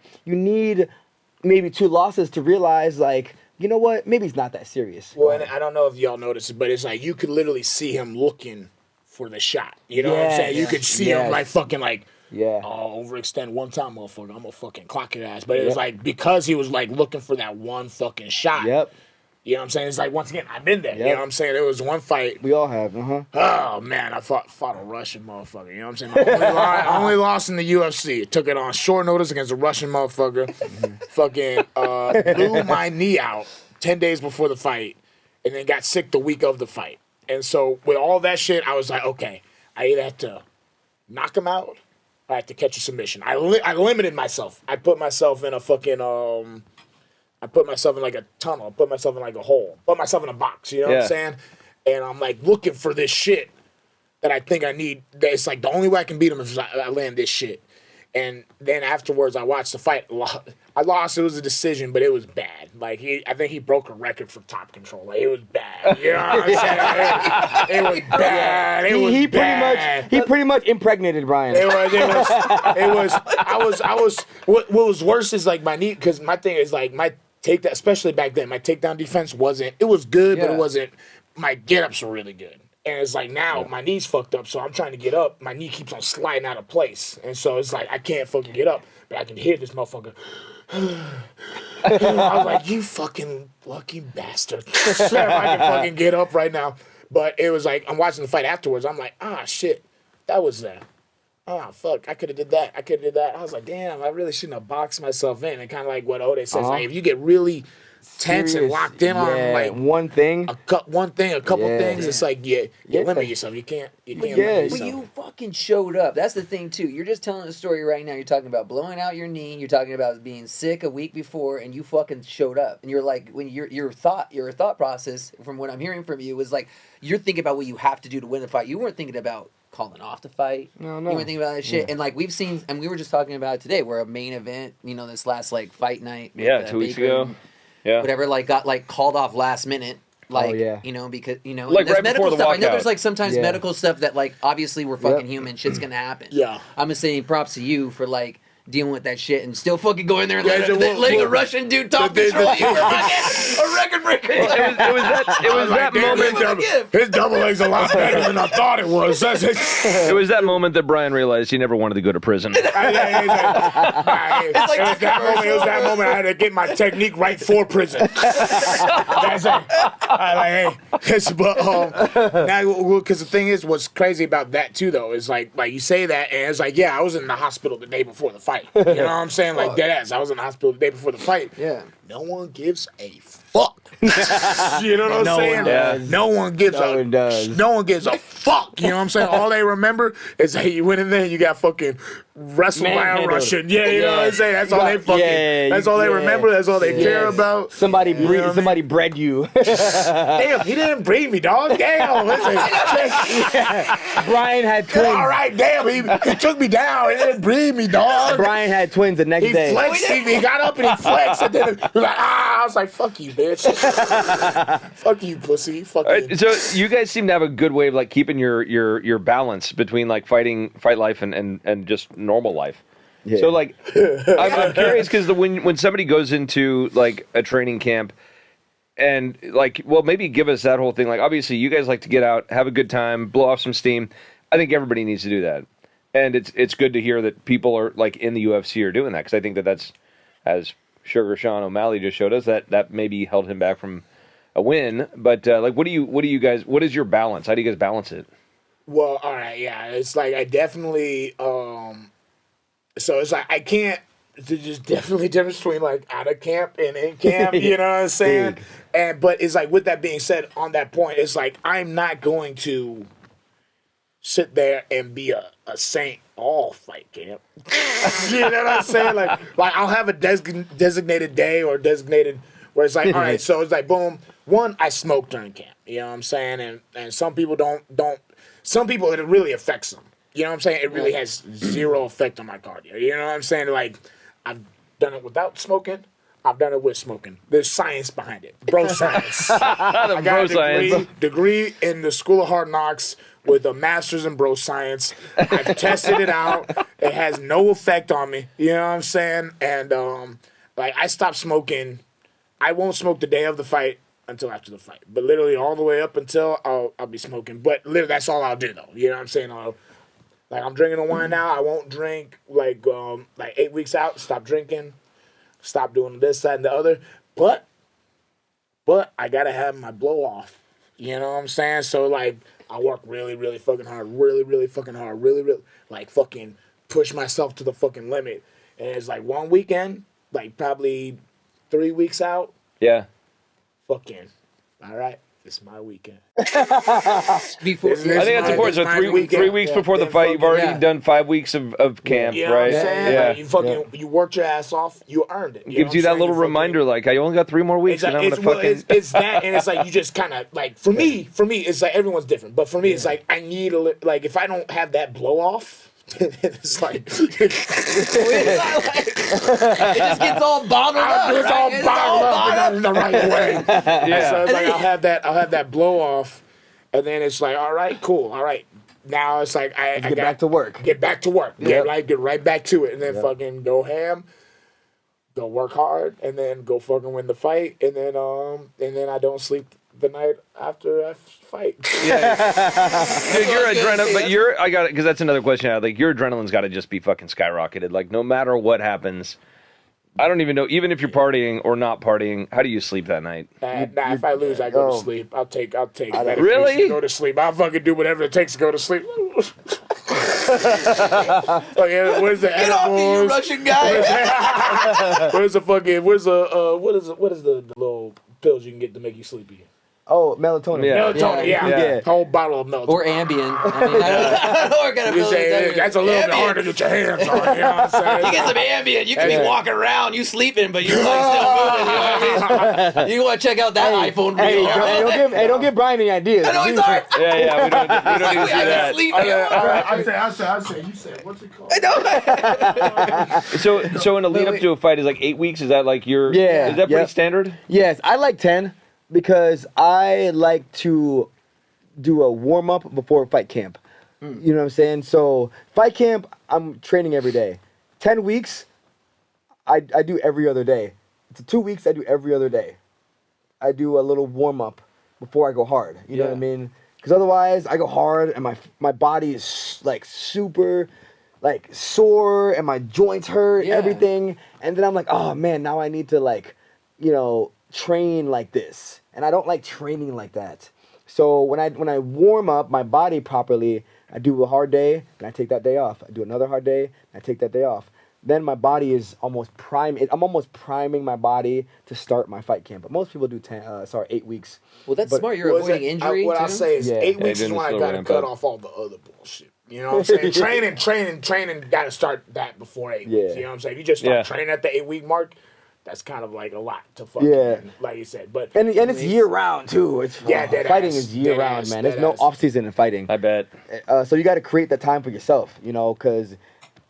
Speaker 4: maybe 2 losses to realize, like, you know what? Maybe he's not that serious.
Speaker 2: Well, and I don't know if y'all noticed it, but it's like you could literally see him looking for the shot. You know what I'm saying? You could see him like fucking like, overextend one time, motherfucker. I'm gonna fucking clock your ass. But it was like because he was like looking for that one fucking shot.
Speaker 4: Yep.
Speaker 2: You know what I'm saying? It's like, once again, I've been there. You know what I'm saying? There was one fight.
Speaker 4: We all have,
Speaker 2: Oh, man, I fought a Russian motherfucker. You know what I'm saying? I only lost in the UFC. Took it on short notice against a Russian motherfucker. Fucking blew my knee out 10 days before the fight, and then got sick the week of the fight. And so with all that shit, I was like, okay, I either have to knock him out or I have to catch a submission. I limited myself. I put myself in a fucking... I put myself in like a tunnel. I put myself in like a hole. Put myself in a box. You know what I'm saying? And I'm like looking for this shit that I think I need. It's like the only way I can beat him is I land this shit. And then afterwards, I watched the fight. I lost. It was a decision, but it was bad. Like I think he broke a record for top control. Like, it was bad. You know what I'm saying? It was bad.
Speaker 4: He pretty much impregnated Bryan.
Speaker 2: It was. I was. What was worse is like my knee, because my thing is like my takedown, especially back then, my takedown defense wasn't. It was good, but it wasn't. My get-ups were really good. And it's like now my knee's fucked up, so I'm trying to get up. My knee keeps on sliding out of place. And so it's like I can't fucking get up. But I can hear this motherfucker. I was like, you fucking lucky bastard. I can fucking get up right now. But it was like, I'm watching the fight afterwards. I'm like, shit, that was that. Oh, fuck, I could have did that. I was like, damn, I really shouldn't have boxed myself in. And kind of like what Ode says, like, if you get really tense and locked in on like
Speaker 4: one thing,
Speaker 2: a couple things, it's like you limit yourself. You can't limit yourself.
Speaker 3: Well, you fucking showed up. That's the thing too. You're just telling a story right now. You're talking about blowing out your knee. You're talking about being sick a week before, and you fucking showed up. And you're like, when your thought process, from what I'm hearing from you, was like you're thinking about what you have to do to win the fight. You weren't thinking about calling off the fight. No. You weren't thinking about that shit. And like we've seen, and we were just talking about it today, where a main event, you know, this last like fight night.
Speaker 1: With, 2 weeks ago. Yeah.
Speaker 3: Whatever, like got like called off last minute. Like, you know, because, you know,
Speaker 1: like
Speaker 3: there's
Speaker 1: right
Speaker 3: medical
Speaker 1: before the
Speaker 3: stuff.
Speaker 1: walkout.
Speaker 3: I know there's like sometimes medical stuff that like obviously we're fucking human. Shit's gonna happen.
Speaker 2: Yeah.
Speaker 3: I'm just saying props to you for like dealing with that shit and still fucking going there and letting a Russian dude top control you. A record breaker.
Speaker 1: It was that moment.
Speaker 2: His double leg's a lot better than I thought it was.
Speaker 1: It was that moment that Bryan realized he never wanted to go to prison.
Speaker 2: It was that moment I had to get my technique right for prison. That's it. Because the thing is, what's crazy about that too, though, is like you say that, and it's like, I was in the hospital the day before the fight. You know what I'm saying? Like, dead ass. I was in the hospital the day before the fight.
Speaker 3: Yeah.
Speaker 2: No one gives a fuck. You know what I'm saying?
Speaker 4: does.
Speaker 2: No one gives
Speaker 4: No
Speaker 2: a
Speaker 4: one does.
Speaker 2: No one gives a fuck. You know what I'm saying? All they remember is that you went in there and you got fucking wrestled by a
Speaker 4: Manhandled.
Speaker 2: Russian. Yeah, you know what I'm saying? That's all they fucking.
Speaker 4: yeah,
Speaker 2: that's all they remember. That's all they care about.
Speaker 4: Somebody
Speaker 2: You know what I mean?
Speaker 4: somebody bred you.
Speaker 2: Damn, he didn't breed me, dog. Damn, listen.
Speaker 4: Brian had twins.
Speaker 2: All right, damn, he took me down. He didn't breed me, dog.
Speaker 4: Brian had twins the next
Speaker 2: He
Speaker 4: day.
Speaker 2: flexed. He got up and he flexed, and then he was like, ah. I was like, fuck you, bitch. Fuck you, pussy. Fuck you.
Speaker 1: So you guys seem to have a good way of like keeping your balance between like fight life and just normal life.
Speaker 4: Yeah.
Speaker 1: So like, I'm curious because when somebody goes into like a training camp and like, well, maybe give us that whole thing. Like, obviously, you guys like to get out, have a good time, blow off some steam. I think everybody needs to do that, and it's good to hear that people are like in the UFC are doing that because I think that's as Sugar Sean O'Malley just showed us that maybe held him back from a win. But like, what do you guys? What is your balance? How do you guys balance it?
Speaker 2: Well, all right, yeah. It's like I definitely. So it's like I can't. There's definitely a difference between like out of camp and in camp. You know what I'm saying? But it's like with that being said, on that point, it's like I'm not going to sit there and be a saint all fight camp. You know what I'm saying? Like I'll have a designated day or designated where it's like, all right, so it's like boom. One, I smoke during camp. You know what I'm saying? And some people don't. Some people it really affects them. You know what I'm saying? It really has zero effect on my cardio. You know what I'm saying? Like, I've done it without smoking. I've done it with smoking. There's science behind it. Bro science. I got a degree in the School of Hard Knocks with a master's in bro science. I've tested it out. It has no effect on me. You know what I'm saying? And, like, I stopped smoking. I won't smoke the day of the fight until after the fight. But literally all the way up until I'll be smoking. But literally that's all I'll do, though. You know what I'm saying? Like, I'm drinking a wine now. I won't drink, like 8 weeks out. Stop drinking. Stop doing this, that, and the other. But I got to have my blow-off. You know what I'm saying? So, like, I work really, really fucking hard. Really, really fucking hard. Really, really, like, fucking push myself to the fucking limit. And it's, like, one weekend, like, probably 3 weeks out.
Speaker 1: Yeah.
Speaker 2: Fucking, all right. It's my weekend.
Speaker 3: Before,
Speaker 1: I think that's important. So 3 weeks before the fight, you've already done 5 weeks of camp,
Speaker 2: you know
Speaker 1: right?
Speaker 2: What I'm saying?
Speaker 1: Yeah.
Speaker 2: Like, you fucking you worked your ass off. You earned it.
Speaker 1: It gives you that little reminder, like I only got 3 more weeks, and I'm gonna fucking.
Speaker 2: It's that, and it's like you just kind of like for me, it's like everyone's different, but for me, it's like I need like if I don't have that blow off. It's like it
Speaker 3: just gets all bottled up.
Speaker 2: It's all bottled up and not in the right way.
Speaker 1: Yeah.
Speaker 2: So it's like I'll have that blow off, and then it's like all right, cool, all right. Now it's like I
Speaker 4: get back to work.
Speaker 2: Get back to work.
Speaker 4: Yep.
Speaker 2: Get right back to it, and then fucking go ham. Go work hard, and then go fucking win the fight, and then I don't sleep the night after I fight.
Speaker 1: Yeah. Dude, your adrenaline, but I got it because that's another question. Like your adrenaline's got to just be fucking skyrocketed. Like no matter what happens, I don't even know. Even if you're partying or not partying, how do you sleep that night?
Speaker 2: If I lose, I go to sleep. I'll take medication
Speaker 1: Really?
Speaker 2: to go to sleep. I'll fucking do whatever it takes to go to sleep. Okay, where's the
Speaker 3: Get off me, you Russian guy.
Speaker 2: Where's the little pills you can get to make you sleepy?
Speaker 4: Oh, melatonin.
Speaker 1: Yeah.
Speaker 2: Melatonin, yeah. Whole bottle of melatonin.
Speaker 3: Or Ambien. I mean, I don't know what kind of
Speaker 2: You
Speaker 3: pill
Speaker 2: say, that's a little bit hard to get your hands on. You know what I'm saying?
Speaker 3: You get some Ambien, you can be walking around, you sleeping, but you're like still moving. You know what I mean? You want to check out that iPhone reel.
Speaker 4: Don't give Brian any ideas.
Speaker 3: I know he's hard.
Speaker 1: Yeah, we don't need to see that.
Speaker 3: Sleep.
Speaker 2: I say, you said, what's it called?
Speaker 1: So in a lead up to a fight is like 8 weeks. Is that like your?
Speaker 4: Yeah.
Speaker 1: Is that pretty standard?
Speaker 4: Yes, I like 10 because I like to do a warm up before fight camp. You know what I'm saying? So fight camp, I'm training every day. 10 weeks, I do every other day. To 2 weeks, I do every other day. I do a little warm up before I go hard. You know what I mean? Because otherwise, I go hard and my body is like super like sore and my joints hurt, everything. And then I'm like, oh man, now I need to like, train like this. And I don't like training like that. So when I warm up my body properly, I do a hard day and I take that day off. I do another hard day and I take that day off. then my body is almost prime. I'm almost priming my body to start my fight camp. But most people do 8 weeks.
Speaker 3: Well, that's
Speaker 4: But-
Speaker 3: smart. You're avoiding injury.
Speaker 2: What I
Speaker 3: too.
Speaker 2: say is
Speaker 4: Yeah.
Speaker 2: 8 weeks is
Speaker 1: didn't
Speaker 2: when I
Speaker 1: slow
Speaker 2: got to
Speaker 1: ramp
Speaker 2: cut
Speaker 1: up.
Speaker 2: off all the other bullshit. You know what I'm saying? training, got to start that before 8 weeks.
Speaker 4: Yeah.
Speaker 2: You know what I'm saying? If you just start
Speaker 1: Yeah.
Speaker 2: training at the 8 week mark, that's kind of like a lot to fucking,
Speaker 4: Yeah.
Speaker 2: like you said. But
Speaker 4: And it's year round too. It's
Speaker 2: dead
Speaker 4: fighting
Speaker 2: ass,
Speaker 4: is year
Speaker 2: dead
Speaker 4: round,
Speaker 2: ass,
Speaker 4: man. There's
Speaker 2: dead
Speaker 4: no
Speaker 2: ass.
Speaker 4: off season in fighting.
Speaker 1: I bet.
Speaker 4: So you got to create that time for yourself, you know, because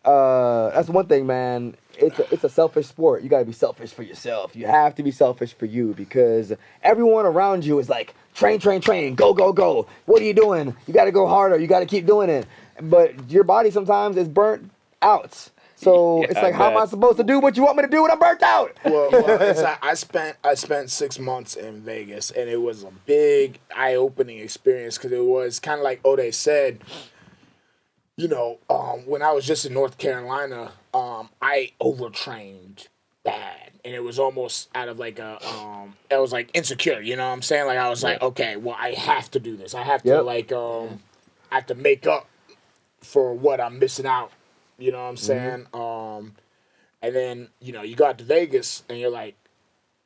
Speaker 4: that's one thing, man. It's a selfish sport. You got to be selfish for yourself. You have to be selfish for you because everyone around you is like, train, go. What are you doing? You got to go harder. You got to keep doing it. But your body sometimes is burnt out. So
Speaker 1: Yeah,
Speaker 4: it's like,
Speaker 1: I
Speaker 4: how am I
Speaker 1: bet.
Speaker 4: supposed to do what you want me to do when I'm burnt out?
Speaker 2: well it's like I spent 6 months in Vegas, and it was a big eye-opening experience because it was kind of like Ode said. You know, when I was just in North Carolina, I overtrained bad, and it was almost out of like a, it was like insecure. You know what I'm saying? Like I was like, okay, well, I have to do this. I have to
Speaker 4: Yep.
Speaker 2: like, I have to make up for what I'm missing out. You know what I'm saying? And then you know, you got to Vegas, and you're like,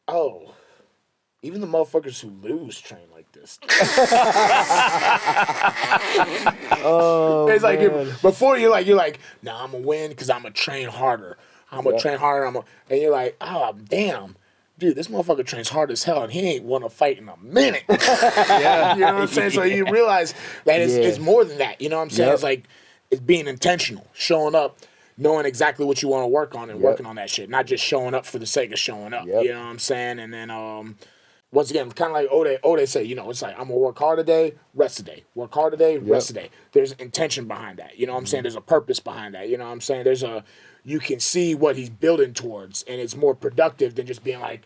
Speaker 2: oh. Even the motherfuckers who lose train like this.
Speaker 4: Oh,
Speaker 2: It's like
Speaker 4: man.
Speaker 2: before you're like, nah, I'm gonna win because I'm gonna train harder. I'm gonna train harder. And you're like, oh damn, dude, this motherfucker trains hard as hell, and he ain't won a fight in a minute.
Speaker 1: Yeah.
Speaker 2: You know what I'm saying? So you realize that
Speaker 4: Yeah.
Speaker 2: it's more than that. You know what I'm saying?
Speaker 4: Yep.
Speaker 2: It's like it's being intentional, showing up, knowing exactly what you want to work on, and working on that shit, not just showing up for the sake of showing up.
Speaker 4: Yep.
Speaker 2: You know what I'm saying? And then once again, kind of like Ode said, you know, it's like, I'm going to work hard today, rest today. Work hard today, rest today. There's intention behind that. You know what I'm saying? There's a purpose behind that. You know what I'm saying? You can see what he's building towards, and it's more productive than just being like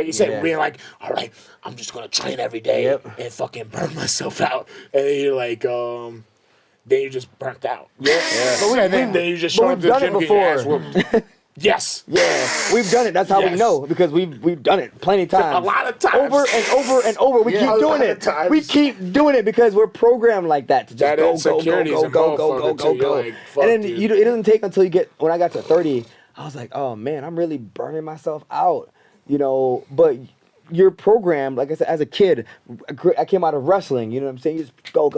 Speaker 2: you said,
Speaker 4: Yeah.
Speaker 2: being like, all right, I'm just going to train every day
Speaker 4: Yep.
Speaker 2: and fucking burn myself out. And then you're like, then you're just burnt out.
Speaker 4: Yeah.
Speaker 2: And then you just
Speaker 4: but
Speaker 2: show up
Speaker 4: we've
Speaker 2: to the
Speaker 4: done
Speaker 2: gym
Speaker 4: it
Speaker 2: and get your ass
Speaker 4: before.
Speaker 2: whooped. Yes.
Speaker 4: Yeah, we've done it. That's how we
Speaker 2: Yes.
Speaker 4: know because we've done it plenty of times.
Speaker 2: A lot of times.
Speaker 4: Over and over and over. We
Speaker 2: Yeah,
Speaker 4: keep
Speaker 2: a
Speaker 4: doing
Speaker 2: lot
Speaker 4: it.
Speaker 2: of times.
Speaker 4: We keep doing it because we're programmed like that to just
Speaker 2: That
Speaker 4: go,
Speaker 2: insecurity is a motherfucker, too. You're like, fuck,
Speaker 4: and then
Speaker 2: dude.
Speaker 4: it doesn't take until you get. When I got to 30, I was like, oh man, I'm really burning myself out. You know, but you're programmed. Like I said, as a kid, I came out of wrestling. You know what I'm saying? You just go.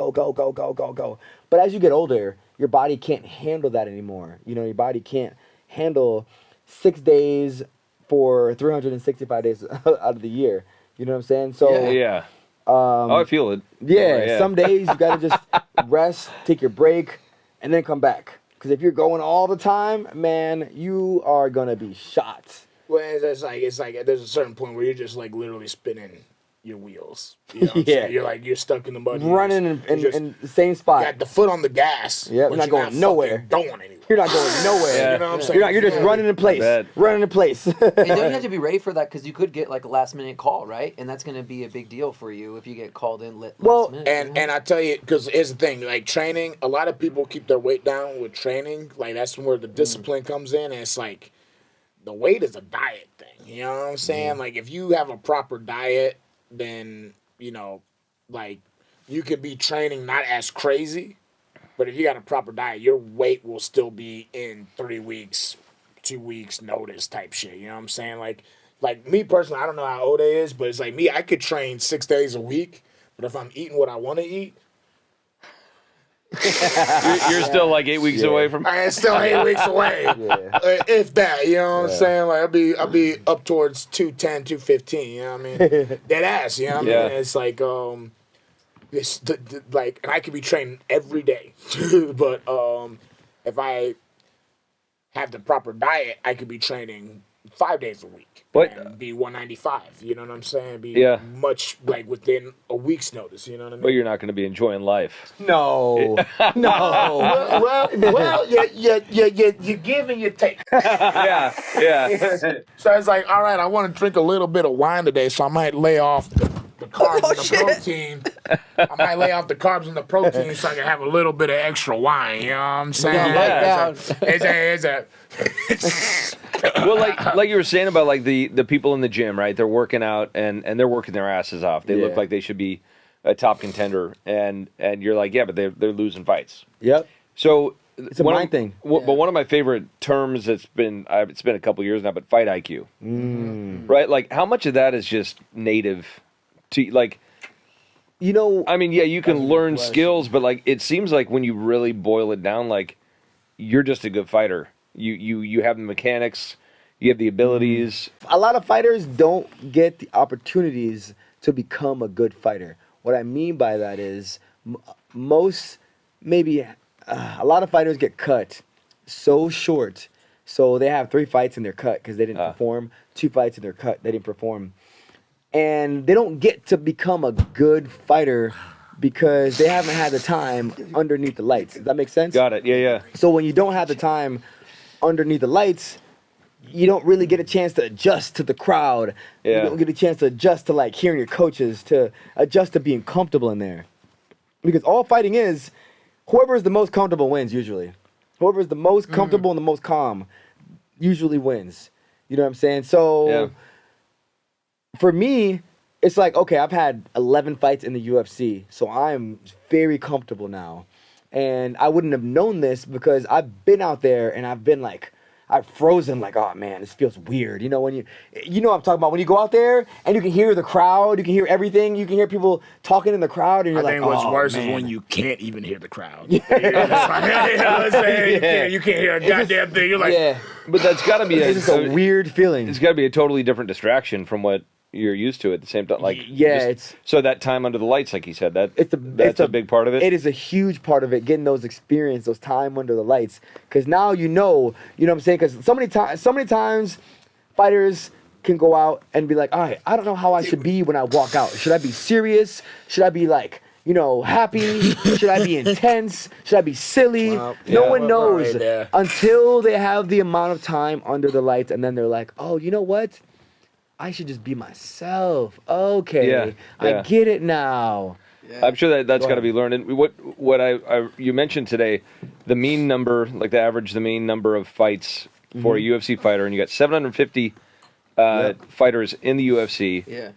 Speaker 4: But as you get older, your body can't handle that anymore. You know, your body can't handle 6 days for 365 days out of the year. You know what I'm saying? So
Speaker 1: Yeah. I feel it.
Speaker 4: yeah, some days you gotta just rest, take your break, and then come back. Because if you're going all the time, man, you are gonna be shot.
Speaker 2: Well, it's like there's a certain point where you're just like literally spinning your wheels. You know what I'm
Speaker 4: Yeah.
Speaker 2: saying? You're stuck in the mud.
Speaker 4: Running in the same spot.
Speaker 2: got the foot on the gas.
Speaker 4: Yep,
Speaker 2: but
Speaker 4: not
Speaker 2: you're
Speaker 4: going
Speaker 2: fucking
Speaker 4: nowhere.
Speaker 2: Going anywhere.
Speaker 4: You're not going nowhere.
Speaker 1: Yeah.
Speaker 2: You know what I'm saying?
Speaker 4: You're just running in place.
Speaker 1: bet.
Speaker 4: Running in place.
Speaker 3: And don't you have to be ready for that because you could get like a last minute call, right? And that's going to be a big deal for you if you get called in last
Speaker 4: Well,
Speaker 3: minute.
Speaker 2: And I tell you, because here's the thing, like training, a lot of people keep their weight down with training. Like that's where the discipline comes in, and it's like the weight is a diet thing. You know what I'm saying? Like if you have a proper diet, then you know, like you could be training not as crazy, but if you got a proper diet, your weight will still be in 3 weeks, 2 weeks notice type shit. You know what I'm saying? Like me personally, I don't know how old it is, but it's like me, I could train 6 days a week, but if I'm eating what I want to eat,
Speaker 1: You're still like 8 weeks away from.
Speaker 2: I am still 8 weeks away. If that, you know what I'm saying? Like I'll be up towards 210, 215, you know what I mean? Dead ass, you know what I mean?
Speaker 1: Yeah.
Speaker 2: It's like it's like, and I could be training every day. But if I have the proper diet, I could be training 5 days a week.
Speaker 1: What?
Speaker 2: And be 195, you know what I'm saying? Be
Speaker 1: Yeah.
Speaker 2: much like within a week's notice, you know what I mean?
Speaker 1: But you're not going to be enjoying life.
Speaker 4: No. No.
Speaker 2: well, you give and you take.
Speaker 1: Yeah.
Speaker 2: So it's like, all right, I want to drink a little bit of wine today, so I might lay off the carbs and the protein. I might lay off the carbs and the protein so I can have a little bit of extra wine. You know what I'm saying?
Speaker 1: Yeah.
Speaker 2: It's a
Speaker 1: Well, like you were saying about like the people in the gym, right? They're working out and they're working their asses off. They look
Speaker 4: Yeah.
Speaker 1: like they should be a top contender, and you're like, yeah, but they're losing fights.
Speaker 4: Yep.
Speaker 1: So
Speaker 4: It's a mind thing.
Speaker 1: But one of my favorite terms it's been a couple years now, but fight IQ. Right? Like, how much of that is just native to, like,
Speaker 4: You know,
Speaker 1: I mean, yeah, you can learn
Speaker 4: question.
Speaker 1: skills, but like it seems like when you really boil it down, like you're just a good fighter. You have the mechanics, you have the abilities.
Speaker 4: a lot of fighters don't get the opportunities to become a good fighter. What I mean by that is a lot of fighters get cut so short, so they have 3 fights and they're cut because they didn't perform, 2 fights and they're cut, they didn't perform. And they don't get to become a good fighter because they haven't had the time underneath the lights. Does that make sense?
Speaker 1: Got it. Yeah.
Speaker 4: So when you don't have the time underneath the lights, you don't really get a chance to adjust to the crowd.
Speaker 1: Yeah.
Speaker 4: You don't get a chance to adjust to like hearing your coaches, to adjust to being comfortable in there. Because all fighting is, whoever is the most comfortable wins usually. Whoever is the most comfortable and the most calm usually wins. You know what I'm saying? So for me, it's like, okay, I've had 11 fights in the UFC, so I'm very comfortable now. And I wouldn't have known this because I've been out there and I've been like, I've frozen like, oh man, this feels weird. You know, when you know what I'm talking about, when you go out there and you can hear the crowd, you can hear everything, you can hear people talking in the crowd, and you're
Speaker 2: I
Speaker 4: like,
Speaker 2: think what's
Speaker 4: oh,
Speaker 2: worse
Speaker 4: man.
Speaker 2: is when you can't even hear the crowd. You know what I'm saying? You can't hear a goddamn thing. You're like,
Speaker 4: Yeah,
Speaker 1: But that's got to be
Speaker 4: it's just a weird feeling.
Speaker 1: It's got to be a totally different distraction from what you're used to at the same time. Like,
Speaker 4: Yeah,
Speaker 1: so that time under the lights, like you said,
Speaker 4: it's
Speaker 1: that's a big part of it.
Speaker 4: It is a huge part of it, getting those experience, those time under the lights. Because now you know what I'm saying? Because so many times fighters can go out and be like, all right, I don't know how I should be when I walk out. Should I be serious? Should I be like, happy? Should I be intense? Should I be silly? No one knows until they have the amount of time under the lights, and then they're like, oh, you know what? I should just be myself. Okay, I get it now.
Speaker 3: Yeah.
Speaker 1: I'm sure that's got to be learned. And what you mentioned today, the mean number, like the mean number of fights for a UFC fighter, and you got 750 fighters in the UFC.
Speaker 3: Yeah.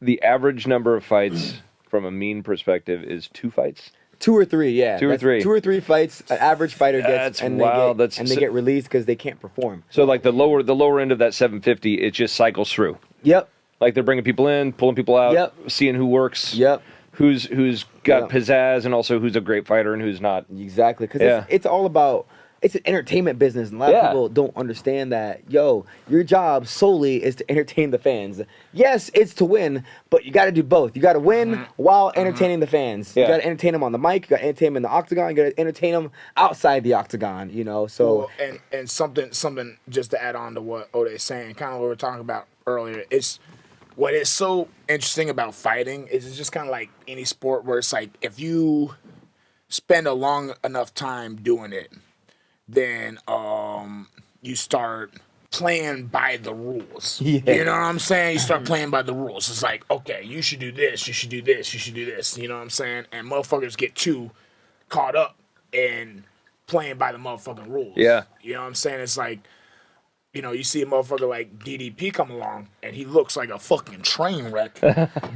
Speaker 1: The average number of fights from a mean perspective is 2 fights.
Speaker 4: 2 or 3, yeah.
Speaker 1: 2 or 3.
Speaker 4: 2 or 3 fights an average fighter gets,
Speaker 1: That's
Speaker 4: and
Speaker 1: wild.
Speaker 4: they get released because they can't perform.
Speaker 1: So like the lower end of that 750, it just cycles through.
Speaker 4: Yep.
Speaker 1: Like they're bringing people in, pulling people out, seeing who works.
Speaker 4: Yep.
Speaker 1: Who's got pizzazz, and also who's a great fighter and who's not.
Speaker 4: Exactly, because it's all about, it's an entertainment business, and a lot of people don't understand that. Your job solely is to entertain the fans. Yes, it's to win, but you got to do both. You got to win while entertaining the fans. You got to entertain them on the mic. You got to entertain them in the octagon. You got to entertain them outside the octagon. So
Speaker 2: and something just to add on to what Ode's saying, kind of what we were talking about earlier. It's what is so interesting about fighting is it's just kind of like any sport where it's like if you spend a long enough time doing it, then you start playing by the rules. Yeah. You know what I'm saying? You start playing by the rules. It's like, okay, you should do this, you should do this, you should do this. You know what I'm saying? And motherfuckers get too caught up in playing by the motherfucking rules.
Speaker 1: Yeah.
Speaker 2: You know what I'm saying? It's like, you see a motherfucker like DDP come along, and he looks like a fucking train wreck,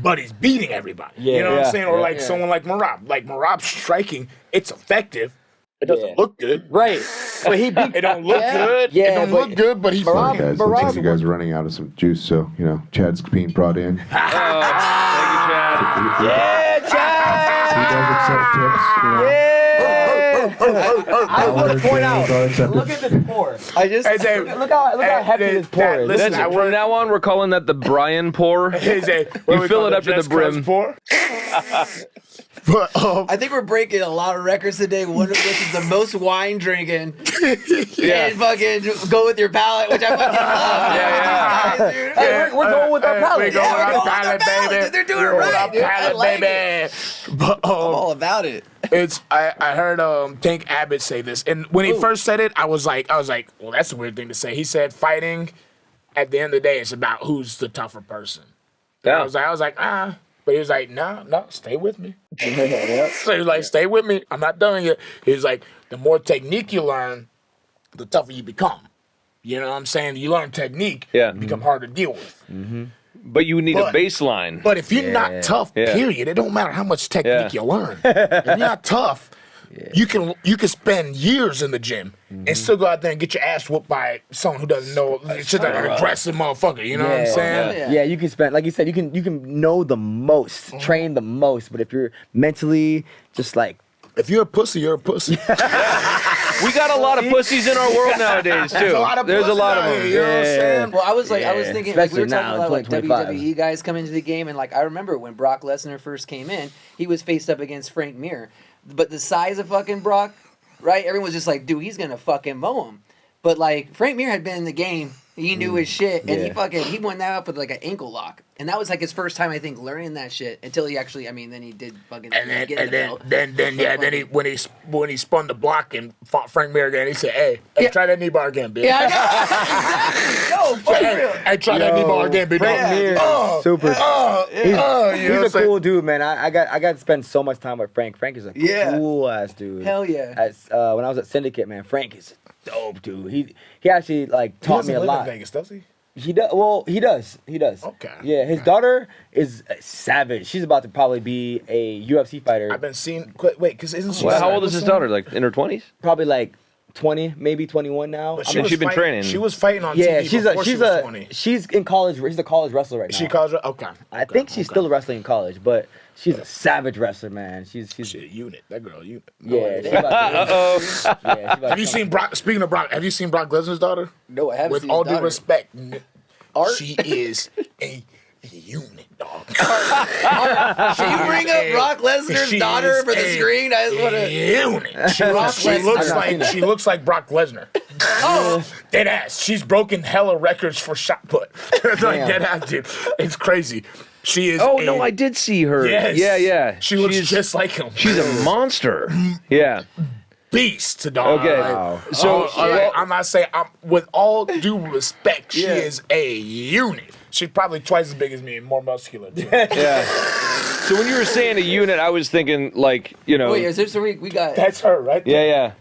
Speaker 2: but he's beating everybody. You know what I'm saying? Or like someone like Marab. Like Marab's striking, it's effective. It doesn't look good.
Speaker 4: Right. But he beat.
Speaker 2: It don't look good.
Speaker 4: Yeah,
Speaker 2: it don't look good, but he fucking.
Speaker 5: Guys, looks like you guys are running out of some juice, so, Chad's being brought in.
Speaker 1: Thank you, Chad.
Speaker 4: Yeah, Chad!
Speaker 5: He does accept tips,
Speaker 4: Yeah! I want to point out, look at this pour. Look how hefty this pour is.
Speaker 2: Listen,
Speaker 1: From now on, we're calling that the Bryan pour. You fill it up to the brim.
Speaker 2: But,
Speaker 3: I think we're breaking a lot of records today. One of which is the most wine drinking. And fucking go with your palate, which I fucking love.
Speaker 4: Hey, we're going with our palate.
Speaker 2: We're going with our palate, baby.
Speaker 3: They're doing it right, dude. I like it.
Speaker 2: But,
Speaker 3: I'm all about it.
Speaker 2: I heard Tank Abbott say this, and when he first said it, I was like, well, that's a weird thing to say. He said, fighting, at the end of the day, it's about who's the tougher person.
Speaker 1: Yeah.
Speaker 2: I was like, but he was like, no, stay with me. So he was like, stay with me. I'm not done yet. He was like, the more technique you learn, the tougher you become. You know what I'm saying? You learn technique, you become harder to deal with.
Speaker 1: But you need a baseline.
Speaker 2: But if you're not tough, period, it don't matter how much technique you learn. If you're not tough, You can spend years in the gym and still go out there and get your ass whooped by someone who doesn't know. It's just an aggressive motherfucker. You know what I'm saying?
Speaker 4: Yeah, you can spend, like you said, you can know the most, train the most, but if you're mentally just like,
Speaker 2: if you're a pussy, you're a pussy.
Speaker 1: We got a lot of pussies in our world nowadays too. There's a lot of them.
Speaker 2: You know what I'm saying?
Speaker 3: Well, I was thinking, like, we were
Speaker 4: Especially
Speaker 3: talking
Speaker 4: now,
Speaker 3: about like
Speaker 4: 2025.
Speaker 3: WWE guys coming into the game, and like I remember when Brock Lesnar first came in, he was faced up against Frank Mir, but the size of fucking Brock, right? Everyone was just like, dude, he's gonna fucking mow him. But like Frank Mir had been in the game, he knew his shit, and he went that up with like an ankle lock, and that was like his first time I think learning that shit until he actually, then he did fucking
Speaker 2: when he spun the block and fought Frank Mir again, he said, "Hey, try that knee bar again, bitch."
Speaker 3: Yeah, exactly. No, fuck real.
Speaker 2: Hey, try that knee bar again, bitch.
Speaker 4: Frank Mir, super. He's a cool dude, man. I got to spend so much time with Frank. Frank is a cool ass dude.
Speaker 3: Hell yeah.
Speaker 4: When I was at Syndicate, man, Frank is dope, dude. He actually like taught me a lot.
Speaker 2: He doesn't live in Vegas, does he?
Speaker 4: He does. Well, he does. He does.
Speaker 2: Okay.
Speaker 4: Yeah, his daughter is savage. She's about to probably be a UFC fighter.
Speaker 2: I've been seeing. Wait, because isn't she?
Speaker 1: Well, how old is his daughter? Like in her 20s?
Speaker 4: Probably like 20, maybe 21 now.
Speaker 2: But
Speaker 1: she's been training.
Speaker 2: She was fighting on
Speaker 4: Yeah,
Speaker 2: TV before she was 20.
Speaker 4: she's in college. She's a college wrestler right now.
Speaker 2: She calls her. Okay.
Speaker 4: I think she's still wrestling in college, but she's a savage wrestler, man. She's
Speaker 2: Shit, unit. That girl, unit.
Speaker 4: yeah. She's about to,
Speaker 2: Have you seen Brock? Speaking of Brock, have you seen Brock Lesnar's daughter?
Speaker 3: No, I haven't
Speaker 2: With
Speaker 3: seen
Speaker 2: all
Speaker 3: his
Speaker 2: due
Speaker 3: daughter.
Speaker 2: respect, she is a unit, dog.
Speaker 3: Can you bring up Brock Lesnar's
Speaker 2: She
Speaker 3: daughter
Speaker 2: is
Speaker 3: for the
Speaker 2: a
Speaker 3: screen? I just want to.
Speaker 2: unit. She looks like Brock Lesnar. Dead ass. She's broken hella records for shot put. Like dead ass, dude. It's crazy. She is.
Speaker 1: Oh no, I did see her.
Speaker 2: Yes.
Speaker 1: Yeah.
Speaker 2: She looks just like him.
Speaker 1: She's a monster. Yeah.
Speaker 2: Beast, dog.
Speaker 1: Okay.
Speaker 4: Wow.
Speaker 1: So
Speaker 2: I'm not saying. With all due respect, she is a unit. She's probably twice as big as me and more muscular too.
Speaker 1: yeah. So when you were saying a unit, I was thinking like, you know.
Speaker 3: Wait, is this we got?
Speaker 2: That's her, right?
Speaker 1: Yeah.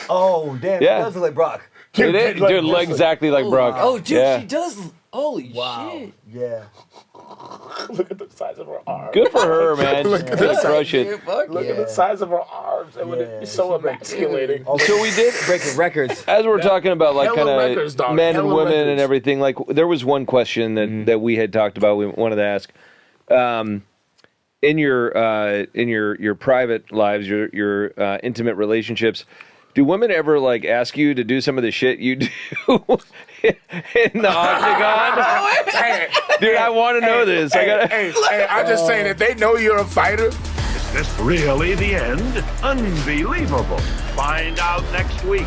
Speaker 4: oh damn,
Speaker 1: Yeah.
Speaker 4: she does look like Brock.
Speaker 1: Dude, look exactly like Brock.
Speaker 3: Oh, dude,
Speaker 1: Yeah.
Speaker 3: she does. Holy shit.
Speaker 4: Yeah.
Speaker 2: Look at the size of her arms.
Speaker 1: Good for her, man.
Speaker 2: Look at
Speaker 1: Good
Speaker 2: the
Speaker 1: crush
Speaker 3: Dude,
Speaker 1: it.
Speaker 3: fuck
Speaker 2: Look
Speaker 3: yeah.
Speaker 2: at the size of her arms. It would be so emasculating.
Speaker 1: So we did,
Speaker 4: Breaking records.
Speaker 1: as we're talking about like
Speaker 2: Hella
Speaker 1: kind
Speaker 2: records,
Speaker 1: of
Speaker 2: dog.
Speaker 1: men and
Speaker 2: Hella
Speaker 1: women and
Speaker 2: records.
Speaker 1: everything, like there was one question that we had talked about, we wanted to ask. In your private lives, your intimate relationships, do women ever like ask you to do some of the shit you do in the octagon? Dude, I want to know this.
Speaker 2: I'm just saying, if they know you're a fighter,
Speaker 6: Is this really the end? Unbelievable. Find out next week.